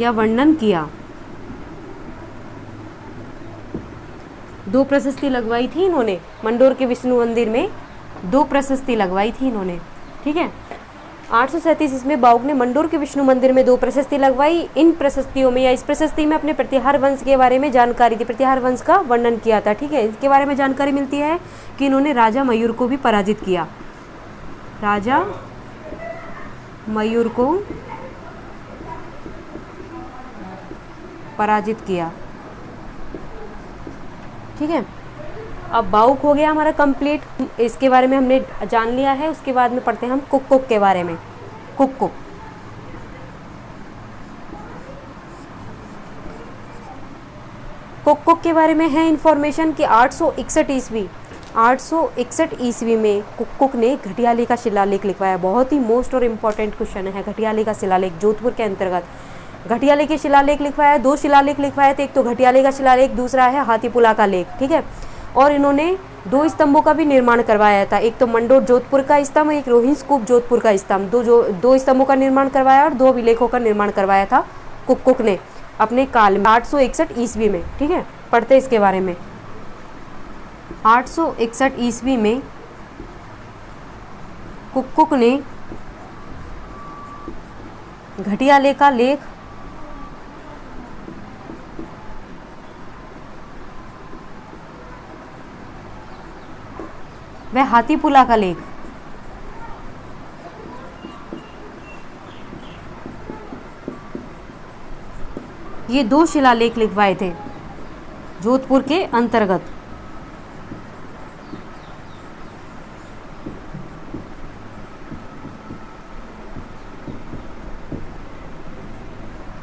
या वर्णन किया। 2 प्रशस्ति लगवाई थी इन्होंने, मंडोर के विष्णु मंदिर में 2 प्रशस्ति लगवाई थी इन्होंने, ठीक है। 837 इसमें बाउक ने मंडोर के विष्णु मंदिर में 2 प्रशस्ति लगवाई। इन प्रशस्तियों में या इस प्रशस्ति में अपने प्रतिहार वंश के बारे में जानकारी दी, प्रतिहार वंश का वर्णन किया था, ठीक है। इसके बारे में जानकारी मिलती है कि इन्होंने राजा मयूर को भी पराजित किया, राजा मयूर को पराजित किया, ठीक है। अब बाउक हो गया हमारा कंप्लीट, इसके बारे में हमने जान लिया है। उसके बाद में पढ़ते हैं हम कुक्कुक के बारे में। कुक्कुक के बारे में है इंफॉर्मेशन कि 861 ईस्वी में कुक्कुक ने घटियाली का शिलालेख लिखवाया। बहुत ही मोस्ट और इम्पोर्टेंट क्वेश्चन है, घटियाली का शिलालेख, जोधपुर के अंतर्गत घटियाली के शिलालेख लिखवाया। 2 शिलालेख लिखवाए थे, एक तो घटियाली का शिलालेख, दूसरा है हाथीपुला का लेख, ठीक है। और इन्होंने 2 स्तंभों का भी निर्माण करवाया था, एक तो मंडोर जोधपुर का स्तंभ, एक रोहिंस कूप जोधपुर का स्तंभ। 2 स्तंभों का निर्माण करवाया और 2 अभिलेखों का निर्माण करवाया था कुक्कुक ने अपने काल में 861 ईस्वी में, ठीक है। पढ़ते इसके बारे में। 861 ईस्वी में कुक्कुक ने घटियाले का लेख वह हाथीपुला का लेख ये 2 शिलालेख लिखवाए थे जोधपुर के अंतर्गत।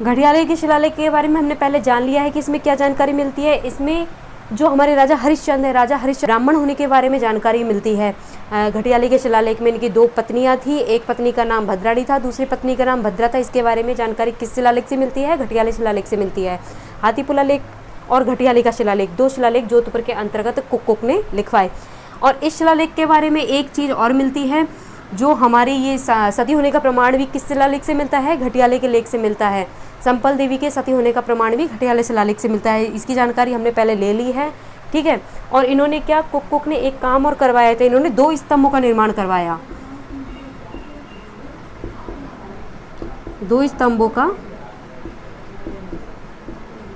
घटियाले के शिलालेख के बारे में हमने पहले जान लिया है कि इसमें क्या जानकारी मिलती है। इसमें जो हमारे राजा हरिश्चंद्र है, राजा हरिश्चंद्र ब्राह्मण होने के बारे में जानकारी मिलती है। घटियाले के शिलालेख में इनकी 2 पत्नियां थी, एक पत्नी का नाम भद्राड़ी था, दूसरी पत्नी का नाम भद्रा था। इसके बारे में जानकारी किस शिलालेख से मिलती है? घटियाले शिलालेख से मिलती है। हाथीपुला लेख और घटियाले का शिलालेख, 2 शिलालेख जोधपुर के अंतर्गत कुक्कुक ने लिखवाए। और इस शिलालेख के बारे में एक चीज़ और मिलती है, जो हमारे ये सती होने का प्रमाण भी किस शिलालेख से मिलता है? घटियाले के लेख से मिलता है। संपल देवी के सती होने का प्रमाण भी घटियाले शिलालेख से मिलता है। इसकी जानकारी हमने पहले ले ली है, ठीक है। और इन्होंने क्या, कुक्कुक ने एक काम और करवाया था, इन्होंने 2 स्तंभों का निर्माण करवाया, 2 स्तंभों का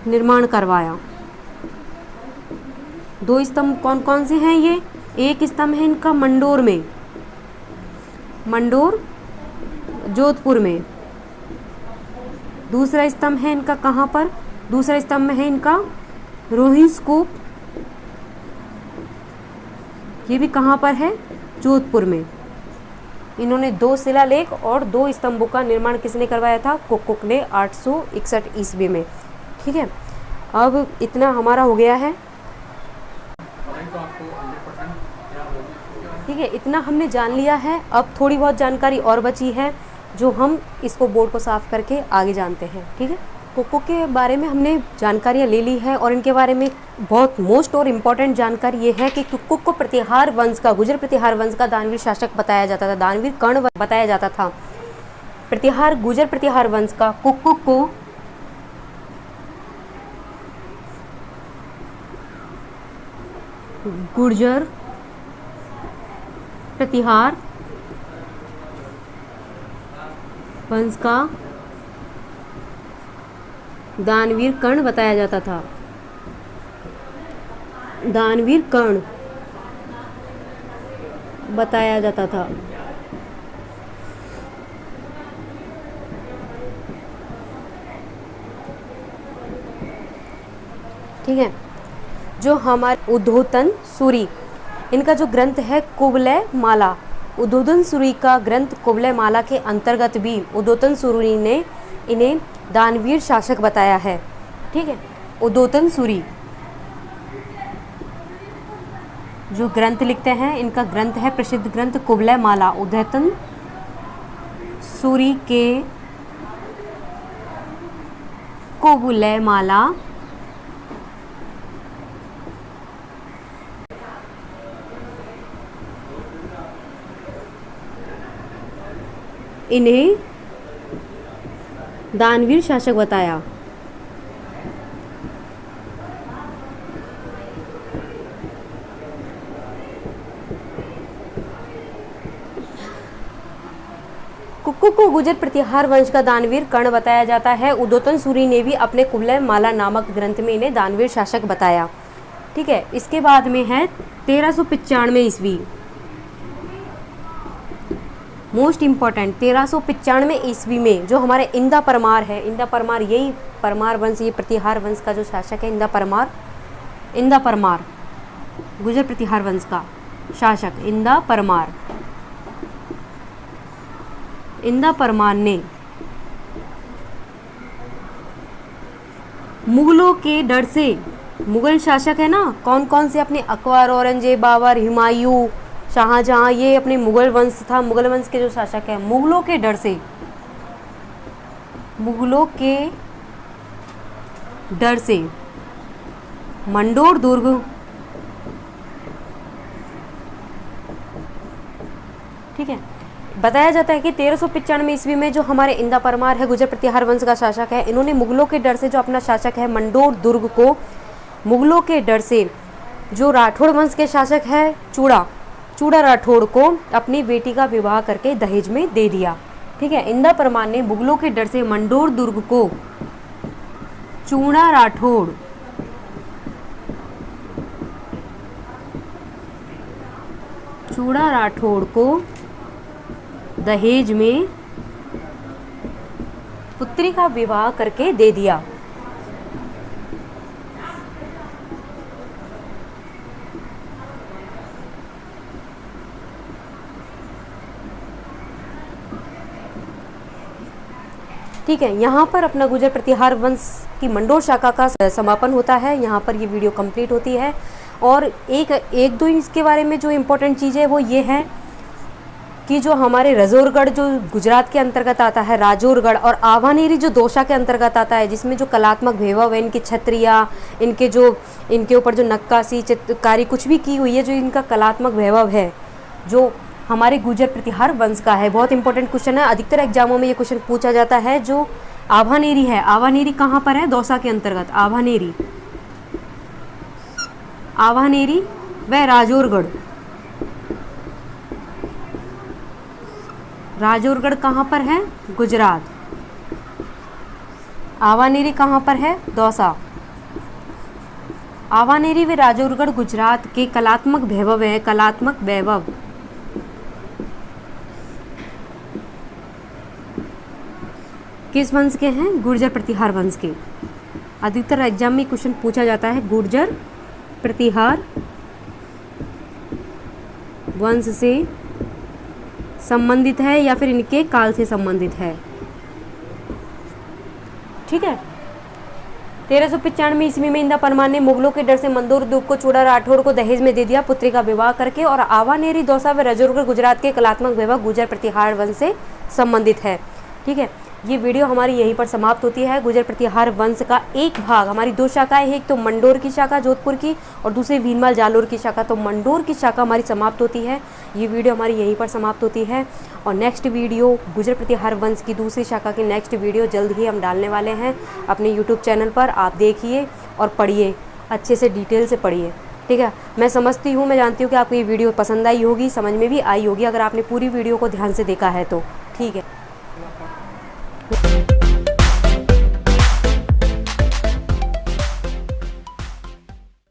निर्माण करवाया। 2 स्तंभ कौन कौन से हैं ये? एक स्तंभ है इनका मंडोर में, मंडोर जोधपुर में। दूसरा स्तंभ है इनका कहाँ पर? दूसरा स्तंभ है इनका रोहिंस कूप, ये भी कहाँ पर है? जोधपुर में। इन्होंने 2 शिलालेख और 2 स्तंभों का निर्माण किसने करवाया था? कुक्कुक ने 861 ईस्वी में, ठीक है। अब इतना हमारा हो गया है, ठीक है। इतना हमने जान लिया है। अब थोड़ी बहुत जानकारी और बची है, जो हम इसको बोर्ड को साफ करके आगे जानते हैं, ठीक है। कुक्कुक के बारे में हमने जानकारियाँ ले ली है और इनके बारे में बहुत मोस्ट और इम्पॉर्टेंट जानकारी ये है कि कुक्कुक को प्रतिहार वंश का, गुर्जर प्रतिहार वंश का दानवीर शासक बताया जाता था, दानवीर कर्ण बताया जाता था। गुर्जर प्रतिहार वंश का कुक्कुक को गुर्जर प्रतिहार वंश का दानवीर कर्ण बताया जाता था, दानवीर कर्ण बताया जाता था। ठीक है। जो हमारे उद्धोतन सूरी, इनका जो ग्रंथ है कुवलय माला, उद्धोतन सूरी का ग्रंथ कुवलय माला के अंतर्गत भी उद्धोतन सूरी ने इन्हें दानवीर शासक बताया है। ठीक है, उद्योतन सूरी जो ग्रंथ लिखते हैं, इनका ग्रंथ है प्रसिद्ध ग्रंथ कुवलय माला। उद्योतन सूरी के कुवलय माला इन्हें दानवीर शासक बताया। कुक्कू को गुर्जर प्रतिहार वंश का दानवीर कर्ण बताया जाता है। उद्योतन सूरी ने भी अपने कुवलय माला नामक ग्रंथ में इन्हें दानवीर शासक बताया। ठीक है, इसके बाद में है 1395 ईस्वी, मोस्ट इम्पॉर्टेंट। 1395 ईस्वी में जो हमारे इंदा परमार है, इंदा परमार यही परमार वंश, ये प्रतिहार वंश का जो शासक है इंदा परमार, इंदा परमार गुर्जर प्रतिहार वंश का शासक इंदा परमार, इंदा परमार ने मुगलों के डर से, मुगल शासक है ना, कौन कौन से अपने अकबर, औरंगजेब, बाबर, हुमायूं, शाहजहां, ये अपने मुगल वंश था। मुगल वंश के जो शासक हैं, मुगलों के डर से, मुगलों के डर से मंडोर दुर्ग, ठीक है, बताया जाता है कि 1395 ईस्वी में जो हमारे इंदा परमार है, गुर्जर प्रतिहार वंश का शासक है, इन्होंने मुगलों के डर से जो अपना शासक है मंडोर दुर्ग को, मुगलों के डर से जो राठौड़ वंश के शासक है चूड़ा राठौड़ को अपनी बेटी का विवाह करके दहेज में दे दिया। ठीक है, इंदा परमार ने मुगलों के डर से मंडोर दुर्ग को चूड़ा राठौड़ को दहेज में पुत्री का विवाह करके दे दिया। ठीक है, यहाँ पर अपना गुर्जर प्रतिहार वंश की मंडोर शाखा का समापन होता है। यहाँ पर ये वीडियो कंप्लीट होती है। और एक दो इसके बारे में जो इम्पोर्टेंट चीज़ है वो ये है कि जो हमारे राजौरगढ़ जो गुजरात के अंतर्गत आता है, राजौरगढ़, और आवानेरी जो दौसा के अंतर्गत आता है, जिसमें जो कलात्मक वैभव है, इनकी छत्रियाँ, इनके ऊपर जो नक्काशी चित्रकारी कुछ भी की हुई है, जो इनका कलात्मक वैभव है, जो हमारे गुर्जर प्रतिहार वंश का है। बहुत इंपॉर्टेंट क्वेश्चन है, अधिकतर एग्जामों में ये क्वेश्चन पूछा जाता है। जो आवानेरी है, आवानेरी कहाँ पर है? दौसा के अंतर्गत आवानेरी व राजौरगढ़ कहाँ पर है? गुजरात। आवानेरी कहाँ पर है? दौसा। आवानेरी व राजौरगढ़ गुजरात के कलात्मक वैभव है, कलात्मक वैभव किस वंश के हैं? गुर्जर प्रतिहार वंश के। अधिकतर एग्जाम में क्वेश्चन पूछा जाता है गुर्जर प्रतिहार वंश से संबंधित है या फिर इनके काल से संबंधित है। ठीक है, 1395 ईस्वी में इंदा परमार ने मुगलों के डर से मंदोर दुर्ग को चूड़ा राठौड़ को दहेज में दे दिया, पुत्री का विवाह करके। और आवानेरी दौसा व राजौरगढ़ गुजरात के कलात्मक वैभव गुर्जर प्रतिहार वंश से संबंधित है। ठीक है, ये वीडियो हमारी यहीं पर समाप्त होती है। गुर्जर प्रतिहार वंश का एक भाग, हमारी दो शाखाएं हैं, एक तो मंडोर की शाखा जोधपुर की और दूसरी भीनमाल जालोर की शाखा। तो मंडोर की शाखा हमारी समाप्त होती है, ये वीडियो हमारी यहीं पर समाप्त होती है। और नेक्स्ट वीडियो गुर्जर प्रतिहार वंश की दूसरी शाखा की नेक्स्ट वीडियो जल्द ही हम डालने वाले हैं अपने यूट्यूब चैनल पर। आप देखिए और पढ़िए, अच्छे से डिटेल से पढ़िए। ठीक है, मैं समझती हूँ, मैं जानती हूँ कि आपको ये वीडियो पसंद आई होगी, समझ में भी आई होगी अगर आपने पूरी वीडियो को ध्यान से देखा है तो। ठीक है।